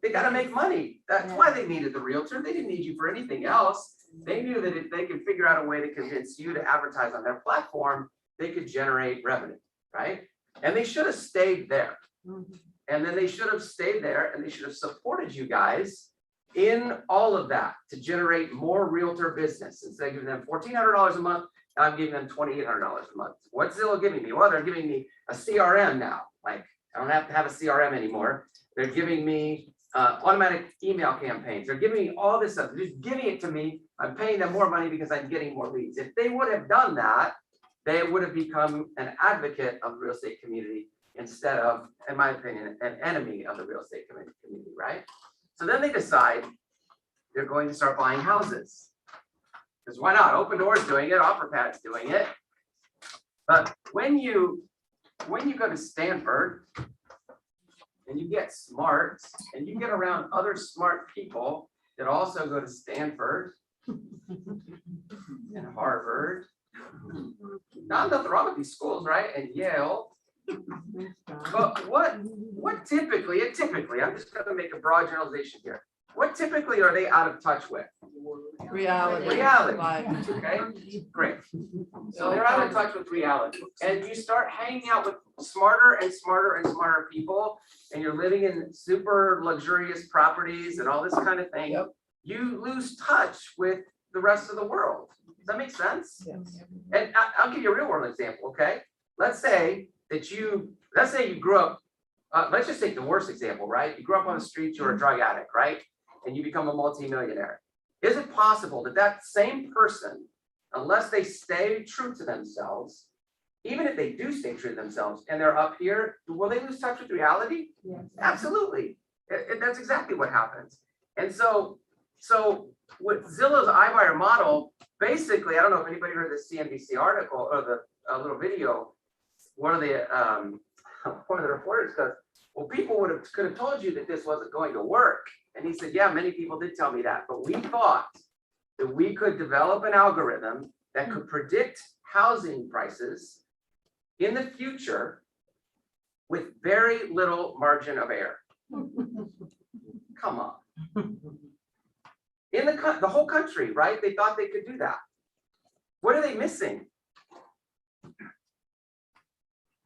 They got to make money. That's why they needed the realtor. They didn't need you for anything else. They knew that if they could figure out a way to convince you to advertise on their platform, they could generate revenue, right? And they should have stayed there. And then they should have stayed there and they should have supported you guys in all of that to generate more realtor business. Instead of giving them $1,400 a month, I'm giving them $2,800 a month. What's Zillow giving me? Well, they're giving me a CRM now. Like I don't have to have a CRM anymore. They're giving me automatic email campaigns. They're giving me all this stuff. They're just giving it to me. I'm paying them more money because I'm getting more leads. If they would have done that, they would have become an advocate of the real estate community instead of, in my opinion, an enemy of the real estate community, right? So then they decide they're going to start buying houses. Because why not? Open Door's doing it, OfferPad's doing it. But when you go to Stanford and you get smart and you get around other smart people that also go to Stanford and Harvard, not nothing wrong with these schools, right? And Yale. But what typically, I'm just going to make a broad generalization here. What typically are they out of touch with?
Reality.
Reality.
Life.
Okay, great. So they're out of touch with reality. And you start hanging out with smarter and smarter and smarter people, and you're living in super luxurious properties and all this kind of thing.
Yep.
You lose touch with the rest of the world. Does that make sense?
Yes.
And I'll give you a real world example, okay? Let's say you grew up, let's just take the worst example, right? You grew up on the streets, you're a drug addict, right? And you become a multimillionaire. Is it possible that that same person, unless they stay true to themselves, even if they do stay true to themselves and they're up here, will they lose touch with reality?
Yes.
Absolutely. That's exactly what happens. And so with Zillow's iBuyer model, basically, I don't know if anybody heard the CNBC article or the little video. One of the reporters goes, well, people could have told you that this wasn't going to work. And he said, yeah, many people did tell me that, but we thought that we could develop an algorithm that could predict housing prices in the future with very little margin of error. Come on. In the whole country, right? They thought they could do that. What are they missing?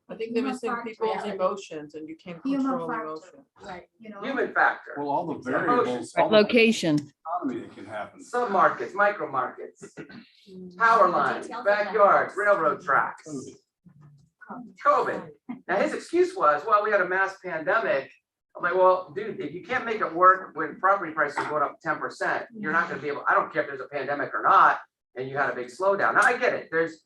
I think they're missing people's emotions, and you can't control emotion.
Right, you know.
Human factor.
Well, all the variables. all the
Location.
Economy that can happen.
Submarkets, micro markets, power lines, backyards, railroad tracks. COVID. Now his excuse was, well, we had a mass pandemic. I'm like, well, dude, if you can't make it work when property prices are going up 10%, you're not going to be able, I don't care if there's a pandemic or not, and you had a big slowdown. Now I get it. There's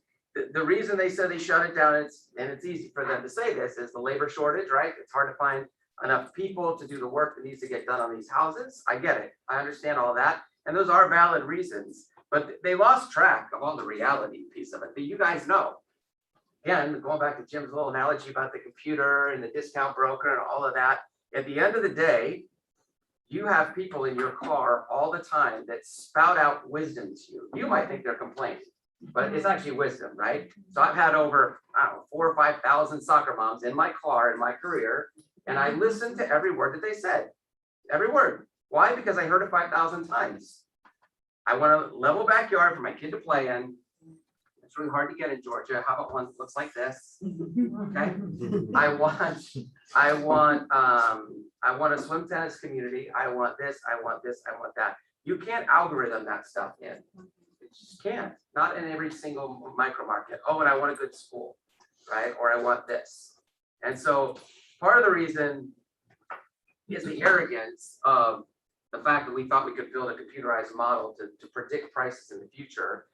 the reason they said they shut it down, and it's easy for them to say this, is the labor shortage, right? It's hard to find enough people to do the work that needs to get done on these houses. I get it. I understand all that. And those are valid reasons, but they lost track of all the reality piece of it that you guys know. Again, going back to Jim's little analogy about the computer and the discount broker and all of that, at the end of the day, you have people in your car all the time that spout out wisdom to you. You might think they're complaining, but it's actually wisdom, right? So I've had over, I don't know, 4,000 or 5,000 soccer moms in my car in my career, and I listened to every word that they said, every word. Why? Because I heard it 5,000 times. I want a level backyard for my kid to play in. It's really hard to get in Georgia. How about one that looks like this? Okay. I want a swim tennis community. I want this, I want this, I want that. You can't algorithm that stuff in. You just can't. Not in every single micro market. Oh, and I want a good school, right? Or I want this. And so part of the reason is the arrogance of the fact that we thought we could build a computerized model to predict prices in the future,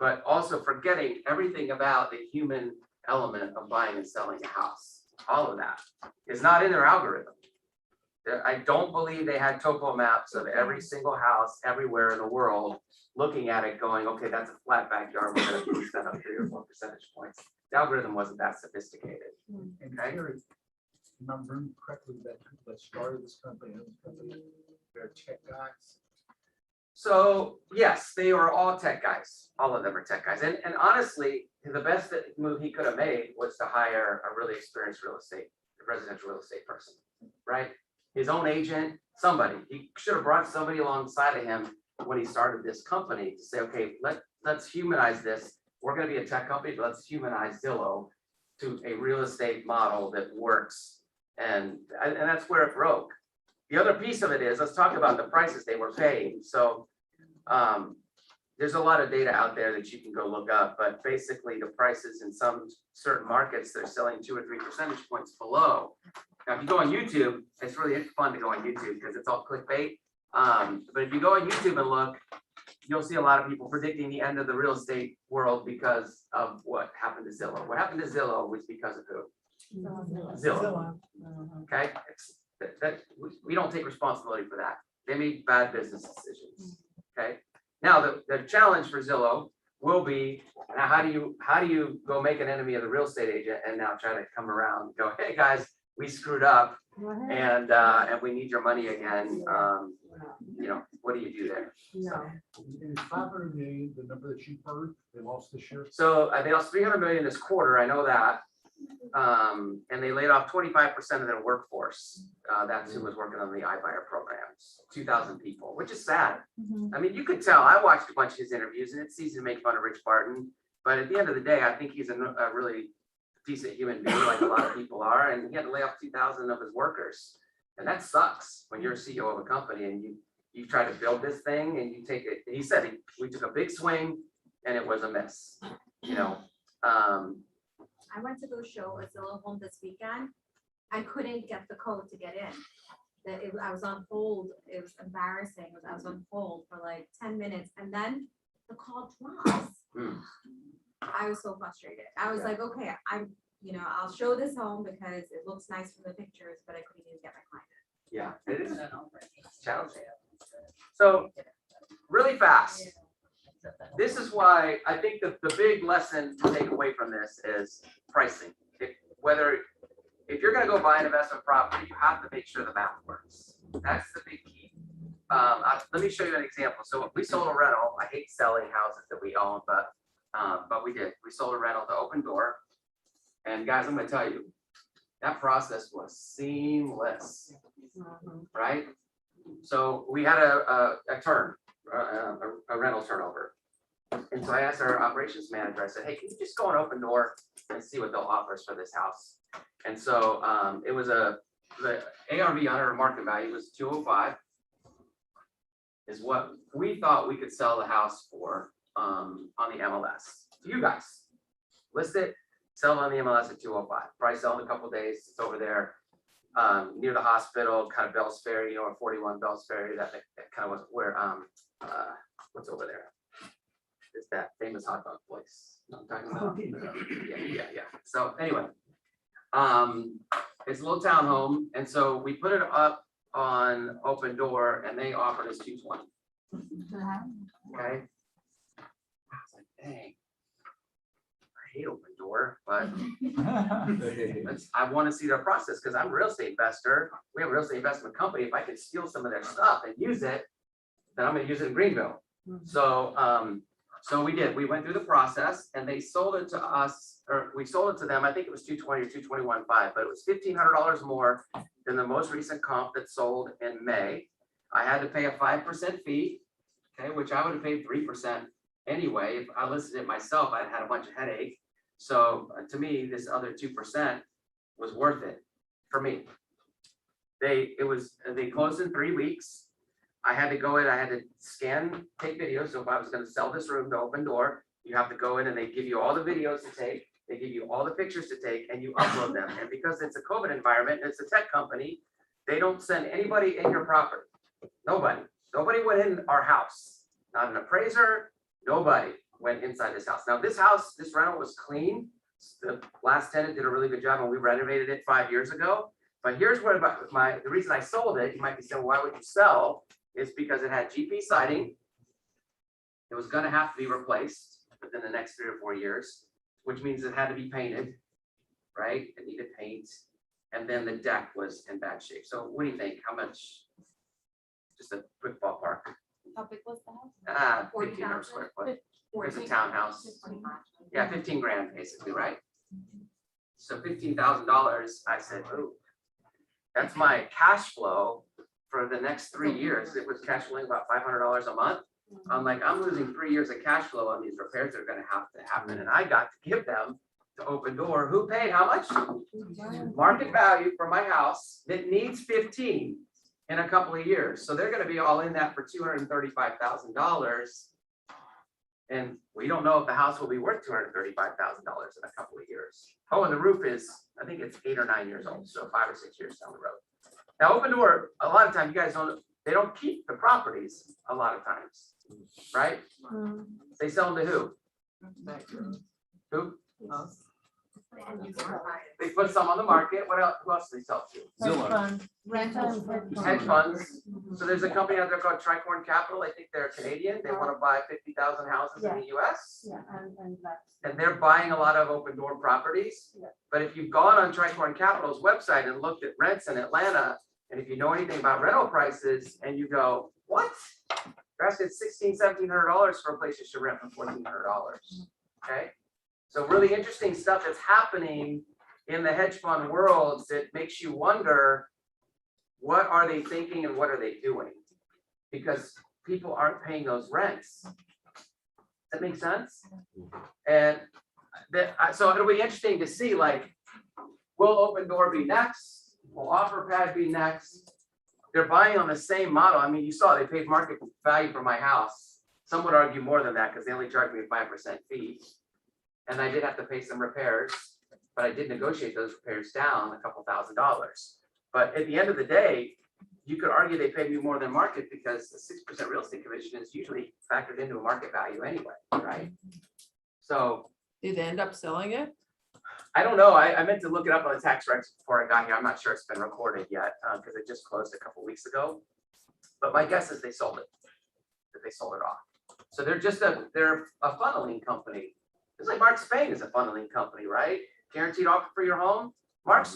but also forgetting everything about the human element of buying and selling a house. All of that is not in their algorithm. I don't believe they had topo maps of every single house everywhere in the world, looking at it going, okay, that's a flat backyard, we're gonna boost that up 3 or 4 percentage points. The algorithm wasn't that sophisticated.
And
Okay.
Terry, if I remember correctly, that people that started this company, they're tech guys.
So yes, they are all tech guys. All of them are tech guys. And honestly, the best move he could have made was to hire a really experienced residential real estate person, right? His own agent, somebody. He should have brought somebody alongside of him when he started this company to say, okay, let's humanize this. We're going to be a tech company, but let's humanize Zillow to a real estate model that works. And that's where it broke. The other piece of it is, let's talk about the prices they were paying. So there's a lot of data out there that you can go look up, but basically the prices in some certain markets, they're selling 2 or 3 percentage points below. Now, if you go on YouTube, it's really fun to go on YouTube because it's all clickbait. But if you go on YouTube and look, you'll see a lot of people predicting the end of the real estate world because of what happened to Zillow. What happened to Zillow was because of who? Zillow. Okay, we don't take responsibility for that. They made bad business decisions. Okay. Now the challenge for Zillow will be, now how do you go make an enemy of the real estate agent and now try to come around and go, hey guys, we screwed up and we need your money again. You know, what do you do there?
And 500 million, the number that you heard, they lost this year.
So they lost 300 million this quarter. I know that. and they laid off 25% of their workforce. That's who was working on the iBuyer programs, 2,000 people, which is sad. I mean, you could tell, I watched a bunch of his interviews and it's easy to make fun of Rich Barton. But at the end of the day, I think he's a really decent human being, like a lot of people are, and he had to lay off 2,000 of his workers. And that sucks when you're a CEO of a company and you try to build this thing and you take it, he said, we took a big swing and it was a miss, you know?
I went to go show a Zillow home this weekend. I couldn't get the code to get in. I was on hold. It was embarrassing. I was on hold for like 10 minutes and then the call drops. I was so frustrated. I was like, okay, I'll show this home because it looks nice from the pictures, but I couldn't even get my client.
Yeah, it is challenging. So really fast. This is why I think the big lesson to take away from this is pricing. If you're gonna go buy an investment property, you have to make sure the math works. That's the big key. Let me show you an example. So we sold a rental. I hate selling houses that we own, but we did. We sold a rental to Open Door. And guys, I'm gonna tell you, that process was seamless, right? So we had a rental turnover. And so I asked our operations manager, I said, hey, can you just go on Open Door and see what they'll offer us for this house? And so it was the ARV under market value was 205, is what we thought we could sell the house for on the MLS. You guys list it, sell it on the MLS at 205. Probably sell in a couple days. It's over there near the hospital, kind of Bell's Ferry, or 41 Bell's Ferry. That kind of was where what's over there? It's that famous hot dog place. You know what I'm talking about? Yeah. So anyway, it's a little townhome, and so we put it up on Open Door, and they offered us 220. Okay. I was like, dang, I hate Open Door, but I want to see their process because I'm a real estate investor. We have a real estate investment company. If I can steal some of their stuff and use it, then I'm going to use it in Greenville. So we did. We went through the process, and they sold it to us, or we sold it to them. I think it was 220 or 221.5, but it was $1,500 more than the most recent comp that sold in May. I had to pay a 5% fee, okay, which I would have paid 3% anyway. If I listed it myself, I'd had a bunch of headache. So to me, this other 2% was worth it for me. They closed in 3 weeks. I had to go in, I had to take videos. So if I was going to sell this room to Open Door, you have to go in and they give you all the videos to take. They give you all the pictures to take and you upload them. And because it's a COVID environment, it's a tech company, they don't send anybody in your property. Nobody went in our house, not an appraiser, nobody went inside this house. Now this rental was clean. The last tenant did a really good job and we renovated it 5 years ago. But here's where the reason I sold it, you might be saying, why would you sell? Is because it had GP siding. It was gonna have to be replaced within the next 3 or 4 years, which means it had to be painted, right? It needed paint. And then the deck was in bad shape. So what do you think? How much? Just a quick ballpark.
How big was the house?
1,500 square foot. It was a townhouse. Yeah, 15 grand basically, right? So $15,000, I said, oh, that's my cash flow for the next 3 years. It was cash flowing about $500 a month. I'm like, I'm losing 3 years of cash flow on these repairs that are gonna have to happen. And I got to give them to Open Door. Who paid how much? Market value for my house that needs 15 in a couple of years. So they're gonna be all in that for $235,000. And we don't know if the house will be worth $235,000 in a couple of years. Oh, and the roof is, I think it's 8 or 9 years old. So 5 or 6 years down the road. Now, Open Door, a lot of times you guys they don't keep the properties a lot of times, right? They sell them to who? Who? They put some on the market. What else? Who else do they sell to?
Zillow.
Hedge funds. So there's a company out there called Tricorn Capital. I think they're Canadian. They want to buy 50,000 houses in the US.
Yeah, and that's.
And they're buying a lot of Open Door properties.
Yeah.
But if you've gone on Tricorn Capital's website and looked at rents in Atlanta, and if you know anything about rental prices and you go, what? You're asking $1,600-1,700 for a place you should rent for $1,400. Okay. So really interesting stuff that's happening in the hedge fund worlds, it makes you wonder, what are they thinking and what are they doing? Because people aren't paying those rents. Does that make sense? And so it'll be interesting to see, like, will Open Door be next? Will OfferPad be next? They're buying on the same model. I mean, you saw they paid market value for my house. Some would argue more than that because they only charged me a 5% fee. And I did have to pay some repairs, but I did negotiate those repairs down a couple $1,000s. But at the end of the day, you could argue they paid me more than market because the 6% real estate commission is usually factored into a market value anyway, right? So.
Did they end up selling it?
I don't know. I meant to look it up on the tax recs before I got here. I'm not sure it's been recorded yet because it just closed a couple weeks ago. But my guess is they sold it, that they sold it off. So they're a funneling company. It's like Mark Spain is a funneling company, right? Guaranteed offer for your home. Mark's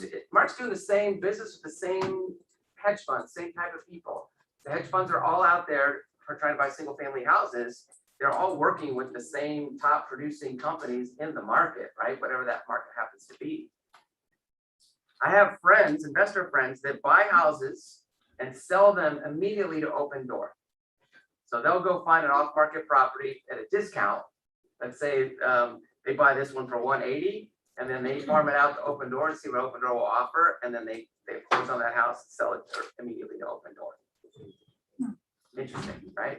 doing the same business with the same hedge funds, same type of people. The hedge funds are all out there for trying to buy single family houses. They're all working with the same top producing companies in the market, right? Whatever that market happens to be. I have friends, investor friends, that buy houses and sell them immediately to Open Door. So they'll go find an off-market property at a discount. Let's say they buy this one for 180, and then they farm it out to Open Door and see what Open Door will offer, and then they close on that house and sell it immediately to Open Door. Interesting, right?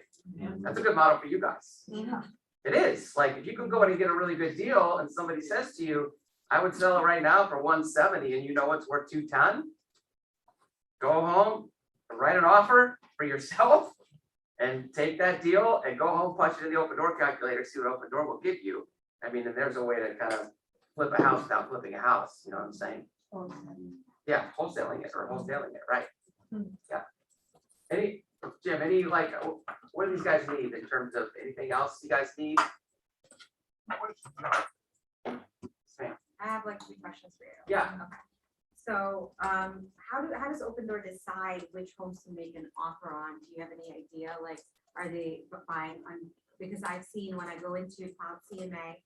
That's a good model for you guys.
Yeah.
It is. Like, if you can go in and get a really good deal and somebody says to you, I would sell it right now for 170 and you know it's worth 210, go home, write an offer for yourself and take that deal and go home, punch it in the Open Door calculator, see what Open Door will give you. I mean, and there's a way to kind of flip a house without flipping a house, you know what I'm saying? Yeah, wholesaling it, right? Yeah. Jim, like, what do these guys need in terms of anything else you guys need?
I have like 3 questions for you.
Yeah.
Okay. So, how does Open Door decide which homes to make an offer on? Do you have any idea? Like, are they buying on, because I've seen when I go into Cloud CMA,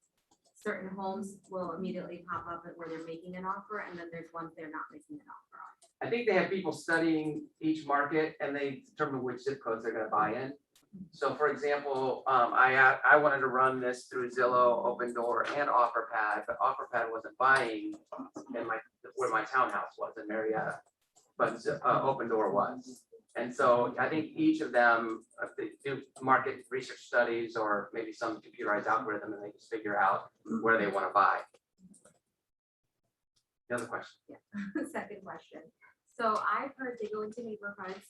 certain homes will immediately pop up where they're making an offer, and then there's ones they're not making an offer on.
I think they have people studying each market and they determine which zip codes they're going to buy in. So for example, I wanted to run this through Zillow, Open Door, and OfferPad, but OfferPad wasn't buying in where my townhouse was in Marietta, but Open Door was. And so I think each of them, if they do market research studies or maybe some computerized algorithm, and they just figure out where they want to buy. Another question.
Yeah. Second question. So I've heard they go into neighborhoods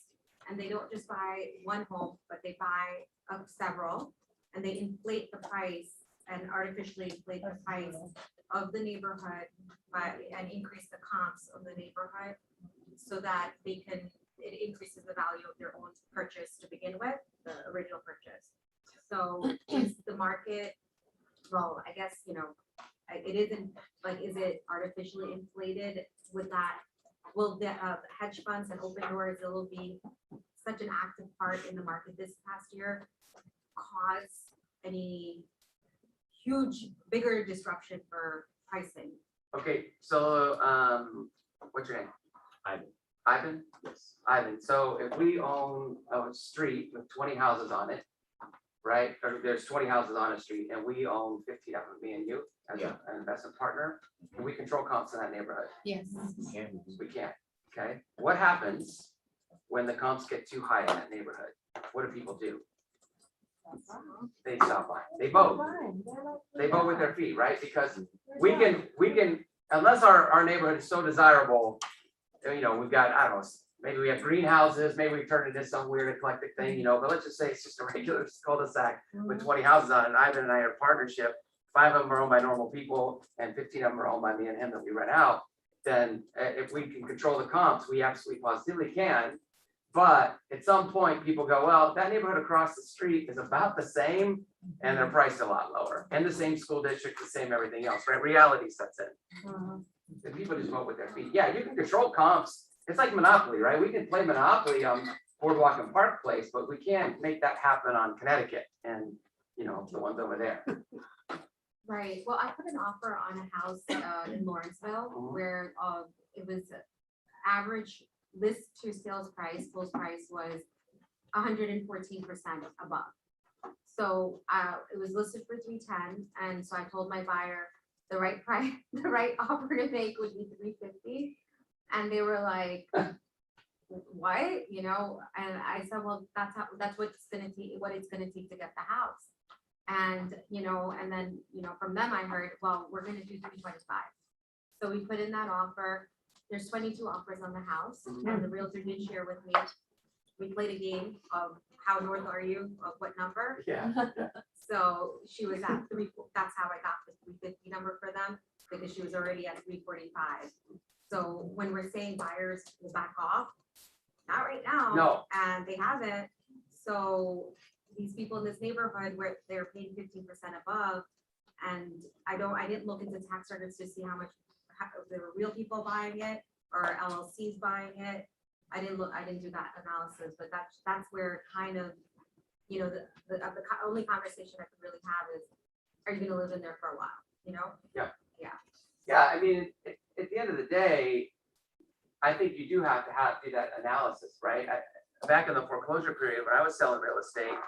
and they don't just buy one home, but they buy several, and they inflate the price and artificially inflate the price of the neighborhood and increase the comps of the neighborhood so that it increases the value of their own purchase to begin with, the original purchase. So is the market, well, I guess, it isn't, like, is it artificially inflated with that? Will the hedge funds and Open Door will be such an active part in the market this past year cause any bigger disruption for pricing?
Okay, so what's your name?
Ivan.
Ivan? Yes. Ivan, so if we own a street with 20 houses on it, right? Or there's 20 houses on a street and we own 15 of them, me and you as an investment partner, and we control comps in that neighborhood.
Yes.
We can't, okay? What happens when the comps get too high in that neighborhood? What do people do? They stop buying. They vote. They vote with their feet, right? Because we can, unless our neighborhood is so desirable, we've got, I don't know, maybe we have greenhouses, maybe we turn it into some weird eclectic thing, but let's just say it's just a regular cul-de-sac with 20 houses on it. And Ivan and I are a partnership. 5 of them are owned by normal people and 15 of them are owned by me and him that we rent out. Then if we can control the comps, we absolutely positively can. But at some point people go, well, that neighborhood across the street is about the same and they're priced a lot lower. And the same school district, the same everything else, right? Reality sets in. And people just vote with their feet. Yeah, you can control comps. It's like Monopoly, right? We can play Monopoly on Boardwalk and Park Place, but we can't make that happen on Connecticut and, the ones over there.
Right, well, I put an offer on a house in Lawrenceville where it was average list to sales price, full price was 114% above. So it was listed for 310, and so I told my buyer the right price, the right offer to make would be 350. And they were like, what, you know, and I said, well, that's what it's gonna take to get the house. And, you know, and then, you know, from them I heard, well, we're gonna do 325. So we put in that offer. There's 22 offers on the house, and the realtor did share with me. We played a game of how north are you, of what number?
Yeah.
So she was at that's how I got the 350 number for them, because she was already at 345. So when we're saying buyers will back off, not right now.
No.
And they haven't. So these people in this neighborhood where they're paying 15% above, and I didn't look into tax records to see how much, if there were real people buying it or LLCs buying it. I didn't do that analysis, but that's where kind of, you know, the only conversation I could really have is, are you gonna live in there for a while, you know?
Yeah.
Yeah.
Yeah, I mean, at the end of the day, I think you do have to do that analysis, right? Back in the foreclosure period, when I was selling real estate,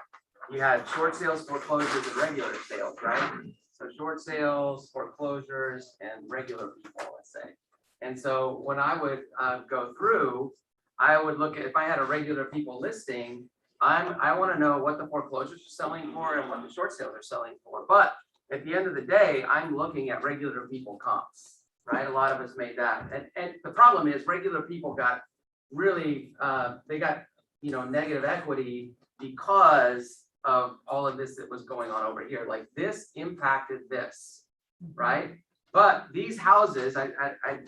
you had short sales, foreclosures, and regular sales, right? So short sales, foreclosures, and regular people, let's say. And so when I would go through, I would look at, if I had a regular people listing, I want to know what the foreclosures are selling for and what the short sales are selling for. But at the end of the day, I'm looking at regular people comps, right? A lot of us made that. And the problem is regular people got really, they got, you know, negative equity because of all of this that was going on over here. Like this impacted this, right? But these houses, I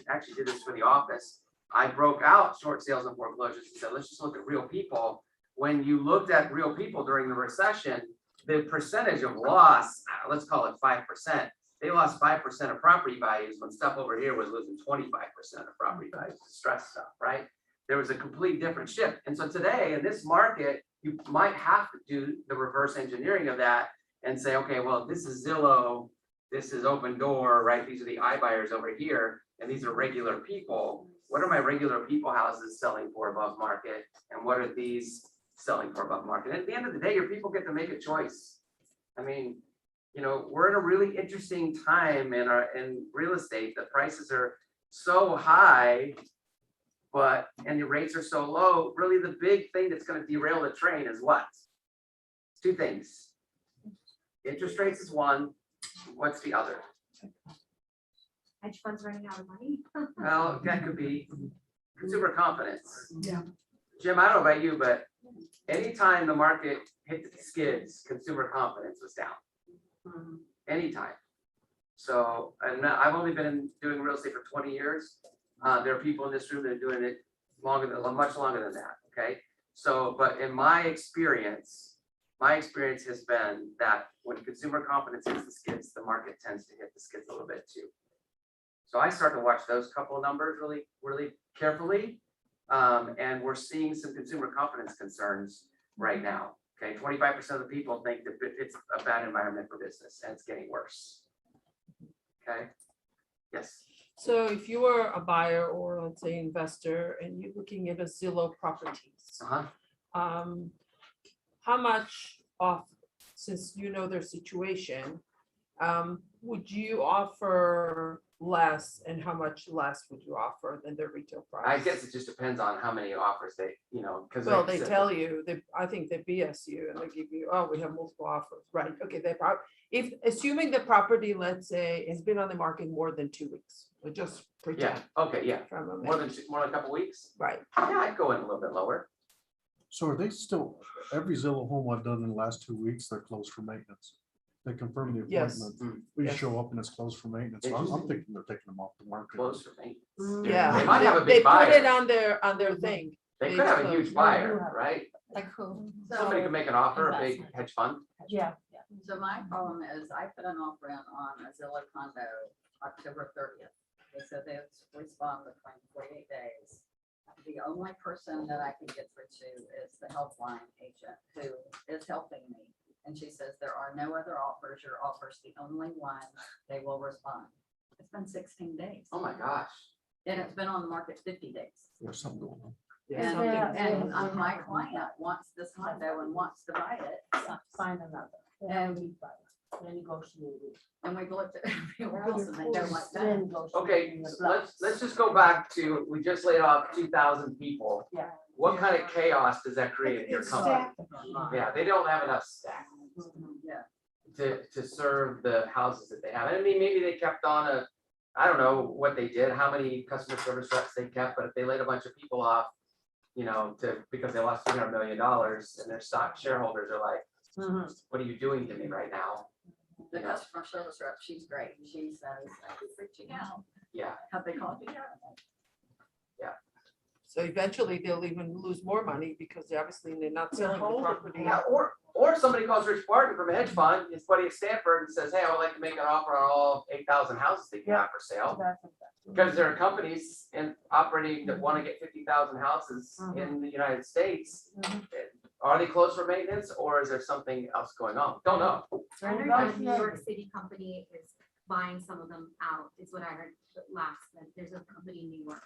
actually did this for the office. I broke out short sales and foreclosures and said, let's just look at real people. When you looked at real people during the recession, the percentage of loss, let's call it 5%. They lost 5% of property values when stuff over here was losing 25% of property values, distressed stuff, right? There was a complete different shift. And so today in this market, you might have to do the reverse engineering of that and say, okay, well, this is Zillow, this is Open Door, right? These are the iBuyers over here, and these are regular people. What are my regular people houses selling for above market? And what are these selling for above market? And at the end of the day, your people get to make a choice. I mean, you know, we're in a really interesting time in real estate. The prices are so high, and the rates are so low. Really, the big thing that's going to derail the train is what? Two things. Interest rates is one. What's the other?
Hedge funds running out of money.
Well, that could be consumer confidence.
Yeah.
Jim, I don't know about you, but anytime the market hit the skids, consumer confidence was down. Anytime. So, and I've only been doing real estate for 20 years. There are people in this room that are doing it much longer than that. Okay. So, but in my experience has been that when consumer confidence hits the skids, the market tends to hit the skids a little bit too. So I start to watch those couple of numbers really, really carefully. And we're seeing some consumer confidence concerns right now. Okay, 25% of the people think that it's a bad environment for business, and it's getting worse. Okay, yes.
So if you were a buyer or let's say investor and you're looking at a Zillow properties, how much off, since you know their situation, would you offer less, and how much less would you offer than their retail price?
I guess it just depends on how many offers they, you know, because
Well, they tell you, I think they BS you and they give you, oh, we have multiple offers, right? Okay, if assuming the property, let's say, has been on the market more than 2 weeks, we just pretend.
Yeah, okay, yeah.
From a
More than a couple weeks?
Right.
Yeah, I'd go in a little bit lower.
So are they still, every Zillow home I've done in the last 2 weeks, they're closed for maintenance? They confirm the
Yes.
appointment. We
Yes.
show up and it's closed for maintenance. So I'm
Interesting.
thinking they're taking them off the market.
Close for me.
Yeah.
They might have a
They
big
put it
buyer.
on their thing.
They
It's
could have a
closed.
huge buyer, right?
Like who?
Somebody could make an offer, a big hedge fund.
Yeah.
So my problem is I put an offer in on a Zillow condo October 30th. They said they would respond between 48 days. The only person that I can get through to is the helpline agent who is helping me. And she says, there are no other offers. Your offer's the only one. They will respond. It's been 16 days.
Oh my gosh.
And it's been on the market 50 days.
There's something going on.
And my client wants this condo and wants to buy it.
Find another.
And
They're negotiating.
and we've looked at everywhere else and they don't like that.
Okay, let's just go back to, we just laid off 2,000 people.
Yeah.
What kind of chaos does that create in your
It's
company?
staff.
Yeah, they don't have enough staff
Yeah.
to serve the houses that they have. I mean, maybe they kept on I don't know what they did, how many customer service reps they kept, but if they laid a bunch of people off, because they lost $300 million and their stock shareholders are like, what are you doing to me right now?
The customer service rep, she's great. She says, thank you for reaching out.
Yeah.
Have they called you?
So eventually they'll even lose more money because obviously they're not selling the property.
Yeah, or somebody calls Rich Barton from a hedge fund, his buddy at Stanford, and says, hey, I would like to make an offer on all 8,000 houses that you have for sale. Because there are companies operating that want to get 50,000 houses in the United States. Are they closed for maintenance or is there something else going on? Don't know.
A New York City company is buying some of them out, is what I heard last, that there's a company in New York.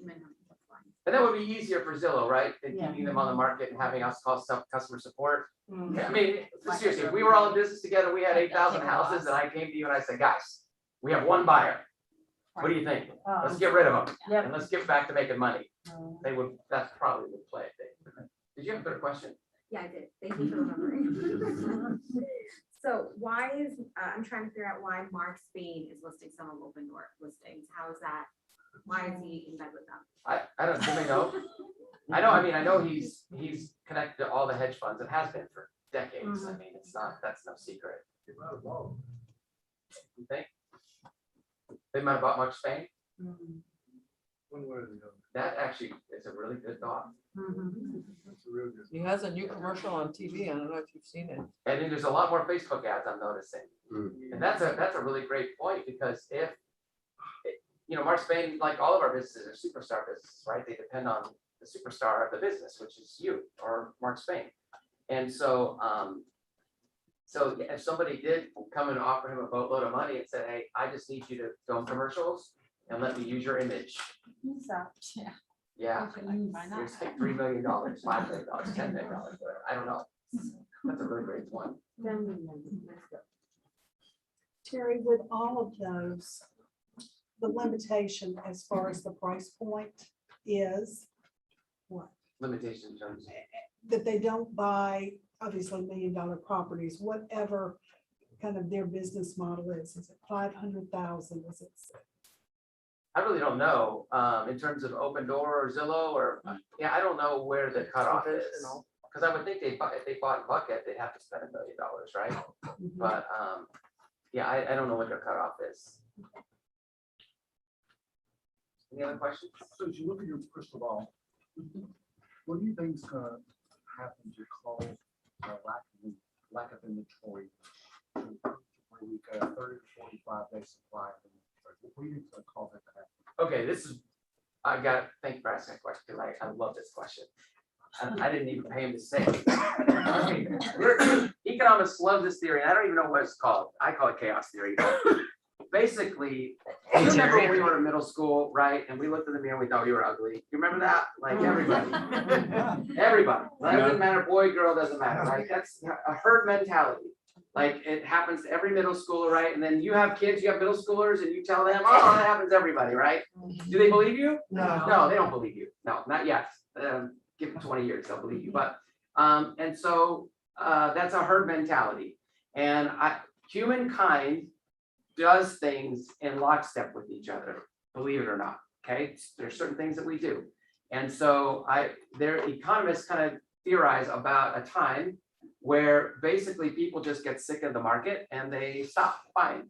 Manhattan that's buying.
And that would be easier for Zillow, right? Than
Yeah.
keeping them on the market and having us call customer support.
Mhm.
I mean, seriously, if we were all in business together, we had 8,000 houses and I came to you and I said, guys, we have one buyer. What do you think? Let's get rid of them
Yep.
and let's get back to making money. They would, that's probably the play. Did you have a better question?
Yeah, I did. Thank you for remembering. So why is, I'm trying to figure out why Mark Spain is listing some of Open Door listings. How is that? Why is he in bed with them?
I don't, you may know. I know, I know he's connected to all the hedge funds and has been for decades. I mean, that's no secret. You think? They might have bought Mark Spain? That actually is a really good thought.
He has a new commercial on TV. I don't know if you've seen it.
And then there's a lot more Facebook ads I'm noticing. And that's a really great point because if, Mark Spain, like all of our businesses are superstar businesses, right? They depend on the superstar of the business, which is you or Mark Spain. And so, so if somebody did come and offer him a boatload of money and said, hey, I just need you to film commercials and let me use your image. Yeah. Here's $3 million, $5 million, $10 million, whatever. I don't know. That's a really great point.
Terry, with all of those, the limitation as far as the price point is what?
Limitation in terms.
That they don't buy, obviously, $1 million properties, whatever kind of their business model is. Is it 500,000? Is it?
I really don't know, in terms of Open Door or Zillow or, I don't know where the cutoff is. Because I would think if they bought in Bucket, they'd have to spend $1 million, right? But, I don't know what their cutoff is. Any other questions?
So as you look at your crystal ball, what do you think is gonna happen to cause lack of inventory? Where we got a 30 to 45 day supply. What do you think is gonna cause that to happen?
Okay, thank you for asking that question, because I love this question. I didn't even pay him to say it. Economists love this theory, and I don't even know what it's called. I call it chaos theory. Basically, you remember when we were in middle school, right? And we looked in the mirror and we thought we were ugly. You remember that? Like everybody. Everybody. It doesn't matter, boy, girl, doesn't matter, right? That's a herd mentality. Like it happens to every middle schooler, right? And then you have kids, you have middle schoolers, and you tell them, oh, that happens to everybody, right? Do they believe you? No, they don't believe you. No, not yet. Give them 20 years, they'll believe you. But and so that's a herd mentality. And humankind does things in lockstep with each other, believe it or not. Okay, there's certain things that we do. And so their economists kind of theorize about a time where basically people just get sick of the market and they stop buying.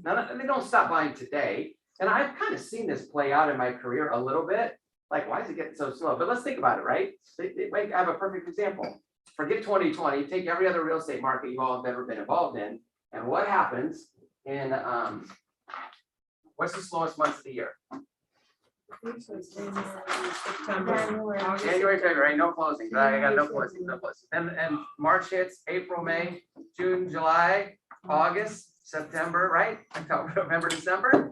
Now, they don't stop buying today. And I've kind of seen this play out in my career a little bit. Like, why is it getting so slow? But let's think about it, right? I have a perfect example. Forget 2020, take every other real estate market you all have ever been involved in. And what happens in, what's the slowest months of the year? January, February, no closings. I got no closings, no closings. And March hits, April, May, June, July, August, September, right? October, November, December.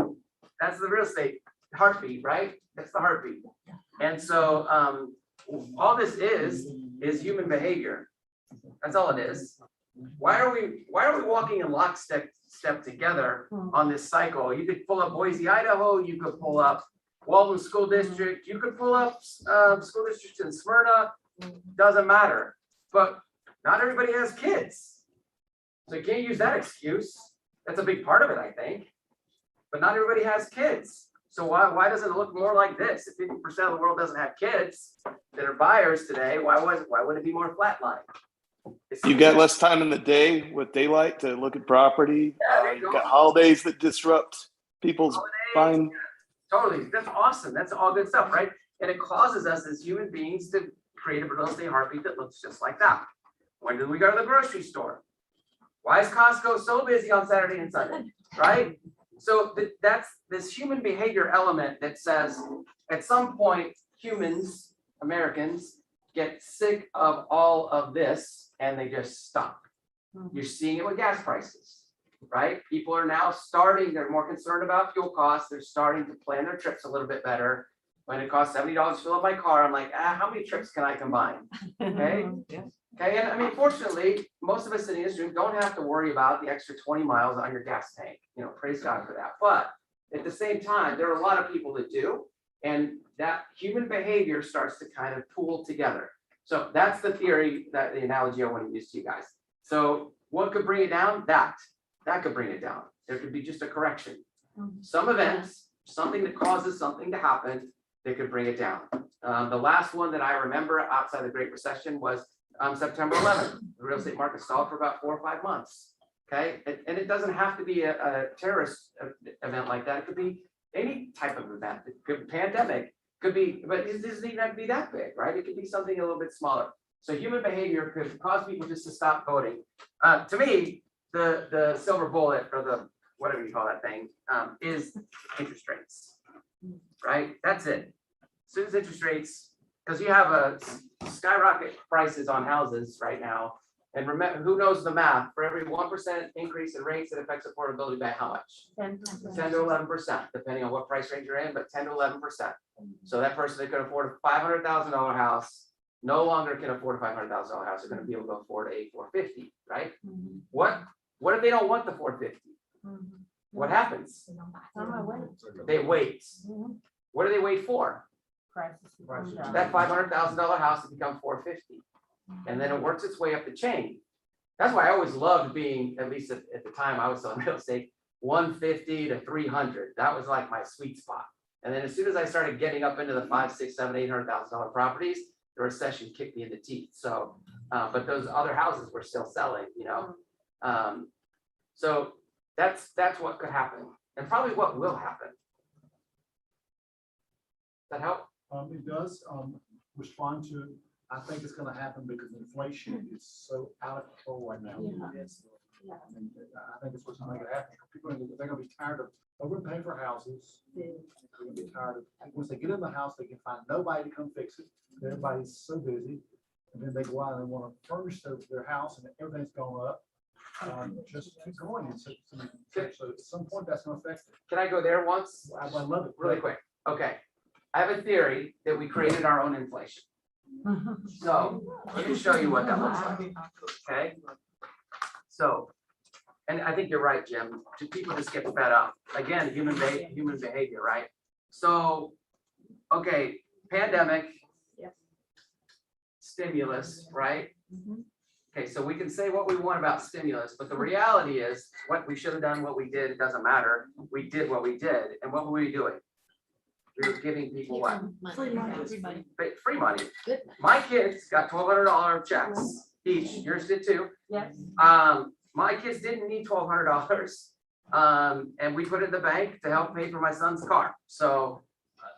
That's the real estate heartbeat, right? That's the heartbeat. And so, all this is human behavior. That's all it is. Why are we walking in lockstep together on this cycle? You could pull up Boise, Idaho, you could pull up Walden School District, you could pull up school districts in Smyrna, doesn't matter. But not everybody has kids. So you can't use that excuse. That's a big part of it, I think. But not everybody has kids. So why doesn't it look more like this? If 50% of the world doesn't have kids that are buyers today, why would it be more flatline?
You got less time in the day with daylight to look at property. You've got holidays that disrupt people's buying.
Totally, that's awesome. That's all good stuff, right? And it causes us as human beings to create a real estate heartbeat that looks just like that. When do we go to the grocery store? Why is Costco so busy on Saturday and Sunday, right? So that's this human behavior element that says at some point humans, Americans, get sick of all of this and they just stop. You're seeing it with gas prices, right? People are now they're more concerned about fuel costs. They're starting to plan their trips a little bit better. When it costs $70 to fill up my car, I'm like, how many trips can I combine? Okay. Okay, and I mean, fortunately, most of us in the industry don't have to worry about the extra 20 miles on your gas tank. You know, praise God for that. But at the same time, there are a lot of people that do, and that human behavior starts to kind of pool together. So that's the theory, that the analogy I want to use to you guys. So what could bring it down? That could bring it down. There could be just a correction. Some events, something that causes something to happen, that could bring it down. The last one that I remember outside the Great Recession was September 11th. The real estate market stalled for about 4 or 5 months. Okay, and it doesn't have to be a terrorist event like that. It could be any type of event. It could be pandemic, could be, but it doesn't even have to be that big, right? It could be something a little bit smaller. So human behavior could cause people just to stop voting. To me, the silver bullet, or the whatever you call that thing, is interest rates, right? That's it. As soon as interest rates, because you have a skyrocket prices on houses right now. And remember, who knows the math? For every 1% increase in rates, it affects affordability by how much? 10 to 11%, depending on what price range you're in, but 10 to 11%. So that person that could afford a $500,000 house no longer can afford a $500,000 house. They're going to be able to afford a $450,000, right? What if they don't want the $450,000? What happens? They wait. What do they wait for? That $500,000 house has become $450,000. And then it works its way up the chain. That's why I always loved being, at least at the time I was selling real estate, 150 to 300. That was like my sweet spot. And then as soon as I started getting up into the $500,000, $600,000, $700,000 properties, the recession kicked me in the teeth. So, but those other houses were still selling, you know. So that's what could happen, and probably what will happen. Does that help?
It does, respond to, I think it's gonna happen because inflation is so out of control right now. Yes. And I think it's what's gonna make it happen. People, they're gonna be tired of overpaying for houses. They're gonna be tired of, once they get in the house, they can find nobody to come fix it. Everybody's so busy. And then they go out and they wanna furnish their house and everything's going up. Just keep going. So at some point that's gonna affect it.
Can I go there once?
I love it.
Really quick. Okay. I have a theory that we created our own inflation. So let me show you what that looks like. Okay. So, and I think you're right, Jim. People just get fed up. Again, human behavior, right? So, okay, pandemic, stimulus, right? Okay, so we can say what we want about stimulus, but the reality is what we should have done, what we did, it doesn't matter. We did what we did. And what were we doing? We were giving people what?
Free money.
Free money. My kids got $1,200 checks each. Yours did too.
Yes.
My kids didn't need $1,200. And we put it in the bank to help pay for my son's car. So.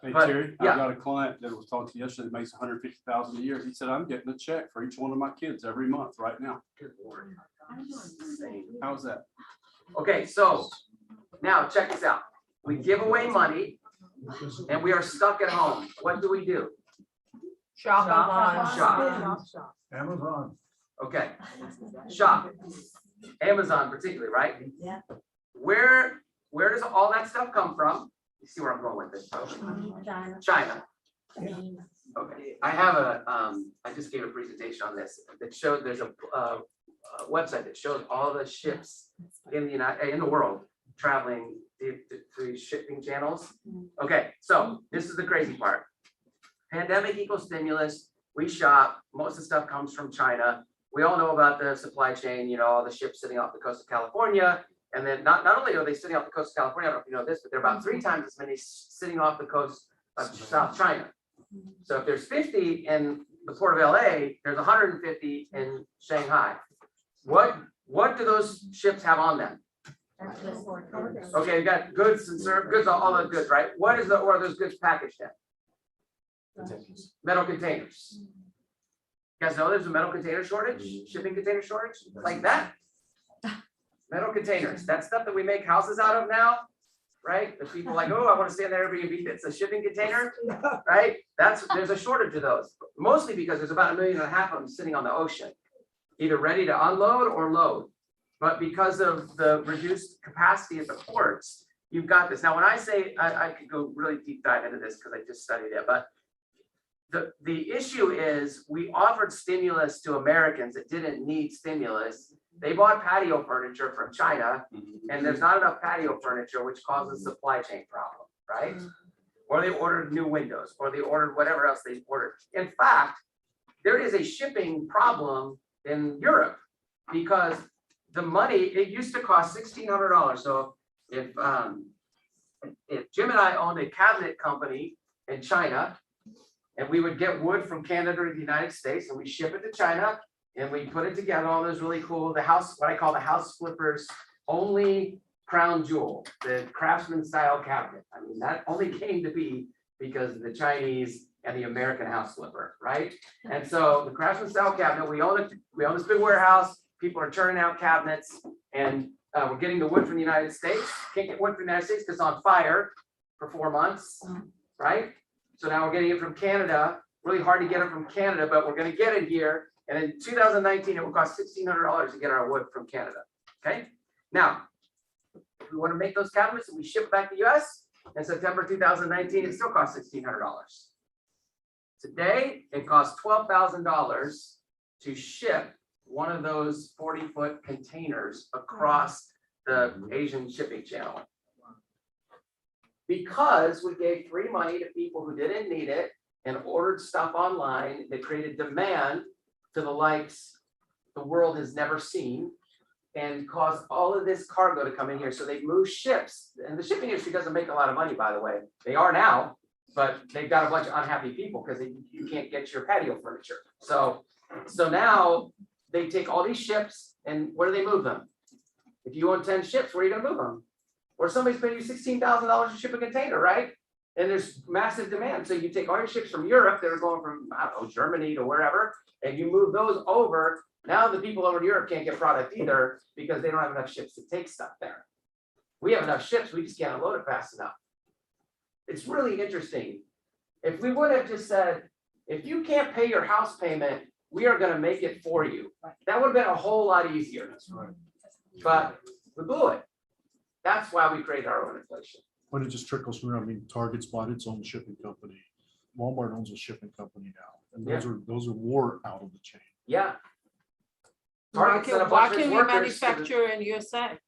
Hey,
But,
Terry,
yeah.
I got a client that was talking to yesterday, that makes $150,000 a year. He said, I'm getting a check for each one of my kids every month right now.
Good Lord.
How's that?
Okay, so now check this out. We give away money and we are stuck at home. What do we do?
Shop online.
Shop.
Amazon.
Okay. Shop. Amazon particularly, right?
Yeah.
Where does all that stuff come from? You see where I'm going with this, folks? China. Okay, I have I just gave a presentation on this that showed there's a website that shows all the ships in the world traveling through shipping channels. Okay, so this is the crazy part. Pandemic equals stimulus. We shop. Most of the stuff comes from China. We all know about the supply chain, you know, all the ships sitting off the coast of California. And then not only are they sitting off the coast of California, I don't know if you know this, but there are about 3 times as many sitting off the coast of South China. So if there's 50 in the port of LA, there's 150 in Shanghai. What do those ships have on them? Okay, you got goods and goods, all the goods, right? What are those goods packaged in? Metal containers. You guys know there's a metal container shortage, shipping container shortage, like that? Metal containers, that stuff that we make houses out of now, right? The people like, oh, I want to stay in there Airbnb, it's a shipping container, right? There's a shortage of those, mostly because there's about 1.5 million of them sitting on the ocean, either ready to unload or load. But because of the reduced capacity at the ports, you've got this. Now, when I say, I could go really deep dive into this because I just studied it, but the issue is we offered stimulus to Americans that didn't need stimulus. They bought patio furniture from China, and there's not enough patio furniture, which causes supply chain problem, right? Or they ordered new windows, or they ordered whatever else they ordered. In fact, there is a shipping problem in Europe because the money, it used to cost $1,600. So if Jim and I owned a cabinet company in China, and we would get wood from Canada or the United States, and we ship it to China, and we put it together, all those really cool, what I call the house flippers only crown jewel, the Craftsman style cabinet. I mean, that only came to be because of the Chinese and the American house flipper, right? And so the Craftsman style cabinet, we own this big warehouse, people are turning out cabinets, and we're getting the wood from the United States. Can't get wood from the United States because it's on fire for 4 months, right? So now we're getting it from Canada, really hard to get it from Canada, but we're gonna get it here. And in 2019, it will cost $1,600 to get our wood from Canada, okay? Now, if we wanna make those cabinets and we ship it back to the US, in September 2019, it still costs $1,600. Today, it costs $12,000 to ship one of those 40-foot containers across the Asian shipping channel. Because we gave free money to people who didn't need it and ordered stuff online, that created demand to the likes the world has never seen and caused all of this cargo to come in here. So they move ships, and the shipping industry doesn't make a lot of money, by the way. They are now, but they've got a bunch of unhappy people because you can't get your patio furniture. So now they take all these ships, and where do they move them? If you own 10 ships, where are you gonna move them? Or somebody's paying you $16,000 to ship a container, right? And there's massive demand. So you take all your ships from Europe that are going from, I don't know, Germany to wherever, and you move those over. Now the people over in Europe can't get product either because they don't have enough ships to take stuff there. We have enough ships, we just can't unload it fast enough. It's really interesting. If we would have just said, if you can't pay your house payment, we are gonna make it for you. That would have been a whole lot easier. That's right. But we blew it. That's why we created our own inflation.
When it just trickles through, I mean, Target's bought its own shipping company. Walmart owns a shipping company now, and those are more out of the chain.
Yeah.
Why
Target sent a
can
bunch of
we
workers to the-
manufacture in USA?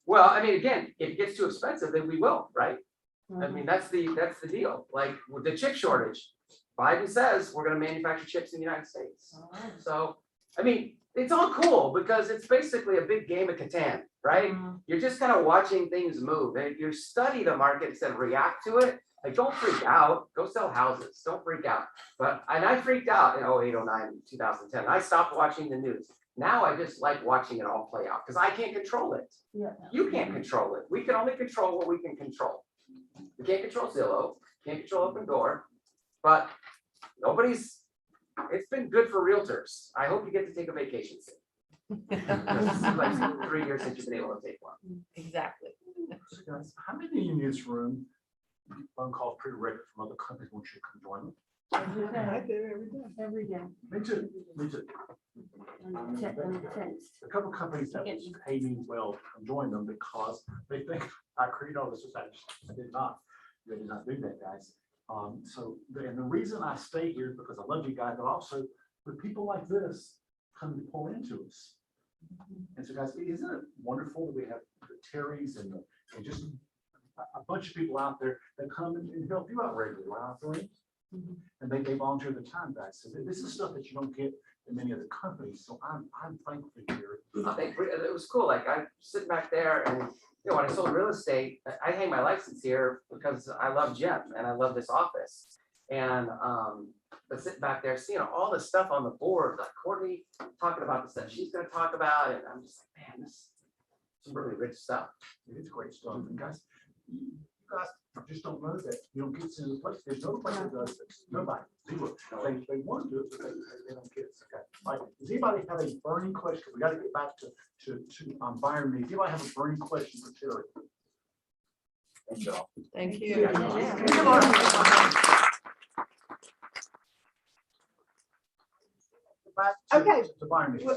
Well, I mean, again, if it gets too expensive, then we will, right? I mean, that's the deal. Like with the chip shortage, Biden says we're gonna manufacture chips in the United States. So, I mean, it's all cool because it's basically a big game of Catan, right? You're just kind of watching things move and you study the market instead of react to it. Like, don't freak out, go sell houses, don't freak out. And I freaked out in 08, 09, 2010. I stopped watching the news. Now I just like watching it all play out because I can't control it.
Yeah.
You can't control it. We can only control what we can control. We can't control Zillow, can't control Open Door, but it's been good for realtors. I hope you get to take a vacation soon. It's like 3 years since you've been able to take one.
Exactly.
So guys, how many in this room phone calls pre-record from other companies want you to come join them?
Every day.
I do every day.
Every day.
Me too, me too. A couple companies that pay me well, I'm joining them because they think I create all this. I did not. I did not do that, guys. And the reason I stay here is because I love you guys, but also with people like this come to pour into us. And so, guys, isn't it wonderful that we have the Terrys and just a bunch of people out there that come and help you out regularly, right? And they volunteer the time, guys. So this is stuff that you don't get in many other companies. So I'm thankful here.
I think it was cool. Like I sit back there and, you know, when I sold real estate, I hang my license here because I love Jim and I love this office. And but sitting back there, seeing all the stuff on the board, like Courtney talking about the stuff she's going to talk about, and I'm just like, man, this is some really rich stuff.
It's great stuff. And guys, you guys just don't know that you don't get to the place. There's no place that does this. Nobody. Zero. They want to do it, but they don't get it. Okay. All right. Does anybody have a burning question? We got to get back to Byron needs. Anybody have a burning question for Terry? Thank you all.
Thank you.
Okay,
To Byron needs.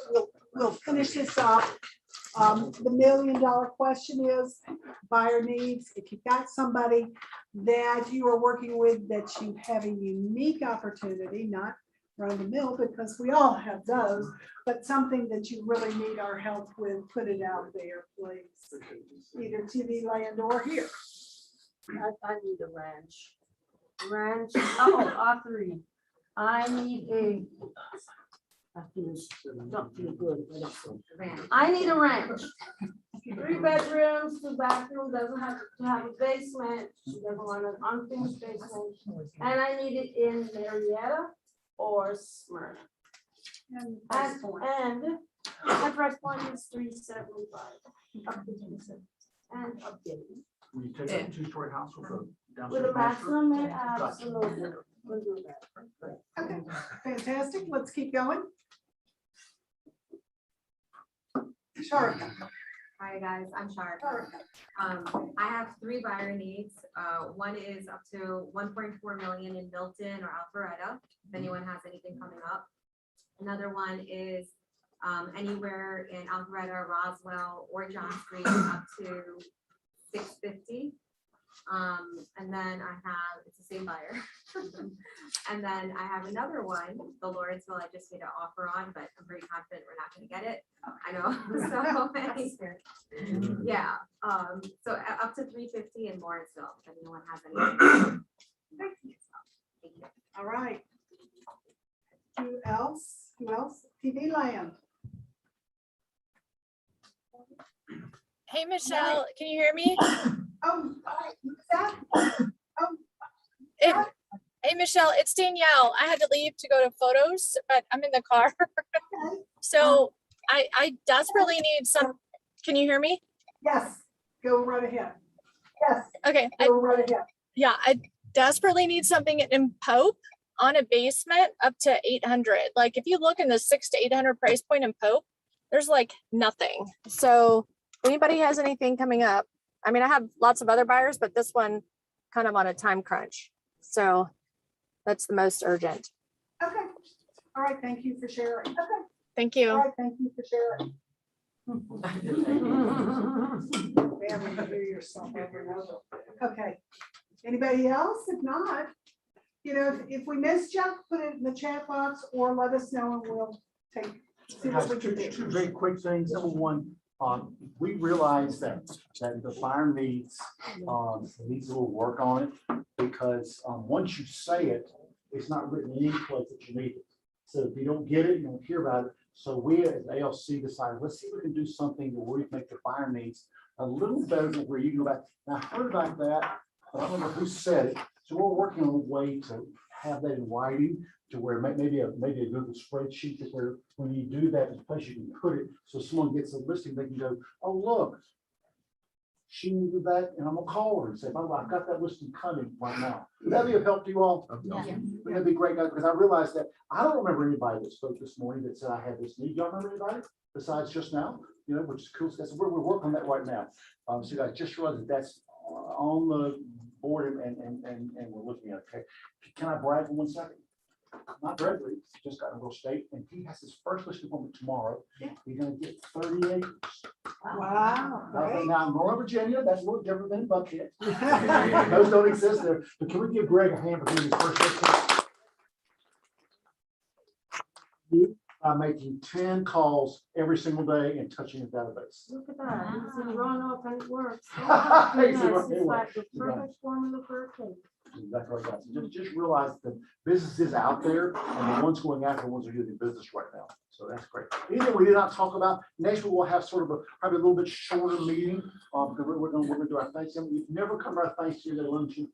we'll finish this up. The $1 million question is buyer needs. If you've got somebody that you are working with that you have a unique opportunity, not run the mill, because we all have those, but something that you really need our help with, put it out there, please. Either TV land or here.
I need a ranch. R3. I need don't feel good, but I need a ranch. 3 bedrooms, 2 bathrooms, doesn't have to have a basement. She doesn't want an unfinished basement. And I need it in Marietta or Smyrna. And my price point is $375. Up to $375. And updating.
Will you take a 2-story house with a
With a
downstairs
bathroom,
master?
absolutely. We'll do that.
Okay, fantastic. Let's keep going. Sharika.
Hi, guys, I'm Sharika. I have 3 buyer needs. One is up to 1.4 million in Milton or Alpharetta, if anyone has anything coming up. Another one is anywhere in Alpharetta, Roswell, or John Street up to 650. And then I have, it's the same buyer. And then I have another one, the Lawrenceville, I just made an offer on, but I'm pretty confident we're not gonna get it. I know, so, yeah, so up to 350 in Lawrenceville, if anyone has any. Thank you.
All right. Who else? TV land.
Hey, Michelle, can you hear me?
Oh, who's that?
Hey, Michelle, it's Danielle. I had to leave to go to photos, but I'm in the car. So I desperately need some, can you hear me?
Yes, go right ahead. Yes.
Okay.
Go right ahead.
Yeah, I desperately need something in Pope on a basement up to 800. Like if you look in the 600 to 800 price point in Pope, there's like nothing. So if anybody has anything coming up, I mean, I have lots of other buyers, but this one kind of on a time crunch. So that's the most urgent.
Okay. All right. Thank you for sharing. Okay.
Thank you.
All right. Thank you for sharing. Family, you hear yourself over and over. Okay. Anybody else? If not, you know, if we missed you, put it in the chat box or let us know and we'll see what we can do.
Two very quick things. Number one, we realize that the buyer needs a little work on it because once you say it, it's not written in any place that you need it. So if you don't get it, you don't hear about it. So we as ALC decided, let's see if we can do something where we make the buyer needs a little better than where you can go back. Now I heard about that, but I don't know who said it. So we're working on a way to have that in writing to where maybe a Google spreadsheet that where when you do that, there's a place you can put it. So someone gets a listing, they can go, oh, look, she needed that, and I'm gonna call her and say, by the way, I've got that listing coming right now. Would that be of help to you all?
Yeah.
Wouldn't that be great, guys? Because I realized that I don't remember anybody that spoke this morning that said I had this need. Y'all remember anybody besides just now? You know, which is cool. So we're working on that right now. So you guys just realize that that's on board and we're looking at, okay, can I brag for 1 second? My brother just got a real estate and he has his first listing appointment tomorrow. He's gonna get 30 acres.
Wow, great.
Now, in Northern Virginia, that's a little different than Buckhead. Those don't exist there, but can we give Greg a hand for getting his first listing? By making 10 calls every single day and touching the database.
Look at that. It's run up and it works.
It's
Oh my
a-
goodness,
it
It's like
works.
the
You got it.
perfect formula for a cake.
Exactly right, guys. Just realize that business is out there and the ones going after the ones who are doing business right now. So that's great. Anything we did not talk about, next week we'll have sort of probably a little bit shorter meeting. Because we're gonna do our Thanksgiving. If you've never come to our Thanksgiving luncheon,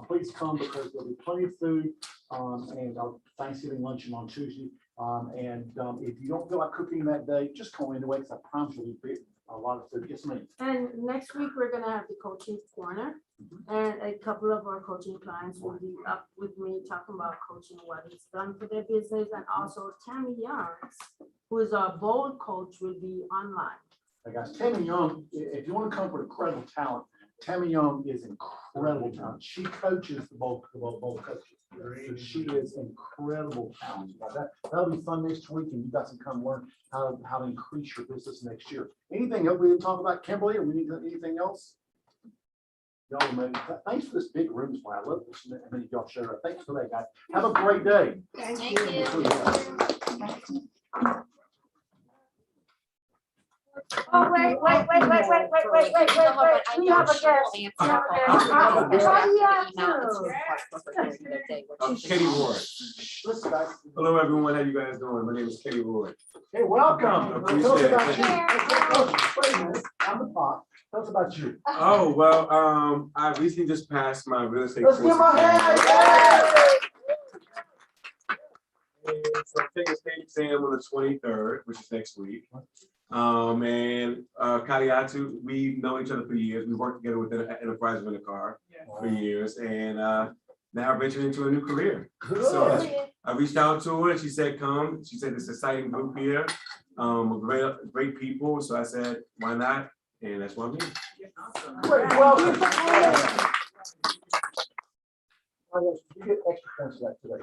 please come because there'll be plenty of food and our Thanksgiving luncheon on Tuesday. If you don't feel like cooking that day, just come anyway, because I promise you'll be a lot of food. Yes, ma'am.
And next week, we're gonna have the coaching corner. And a couple of our coaching clients will be up with me talking about coaching, what it's done for their business. And also Tammy Youngs, who is our bold coach, will be online.
Hey guys, Tammy Young, if you want to come for incredible talent, Tammy Young is incredible talent. She coaches the bowl coaches. So she is incredible talent. That'll be fun next week, and you guys can come learn how to increase your business next year. Anything else we didn't talk about, Kimberly, or we need anything else? Y'all, man, thanks for this big room. I love this. And then y'all showed up. Thanks for that, guys. Have a great day.
Thank you. Oh, wait. We have a guest. We have a guest.
I'm Kenny Ward.
Listen, guys.
Hello, everyone. How you guys doing? My name is Kenny Ward.
Hey, welcome.
Appreciate
Tell us
it.
about you. Wait a minute. I'm the pop. Tell us about you.
Oh, well, I recently just passed my real estate
Let's
course.
give my hand.
And so I'm taking a state exam on the 23rd, which is next week. Kaliatu, we've known each other for years. We worked together with Enterprise Rent a Car for years, and now I'm venturing into a new career. So I reached out to her and she said, come. She said, this exciting group here, great people. So I said, why not? And that's why I'm here.
Great, welcome. You get extra points for that today.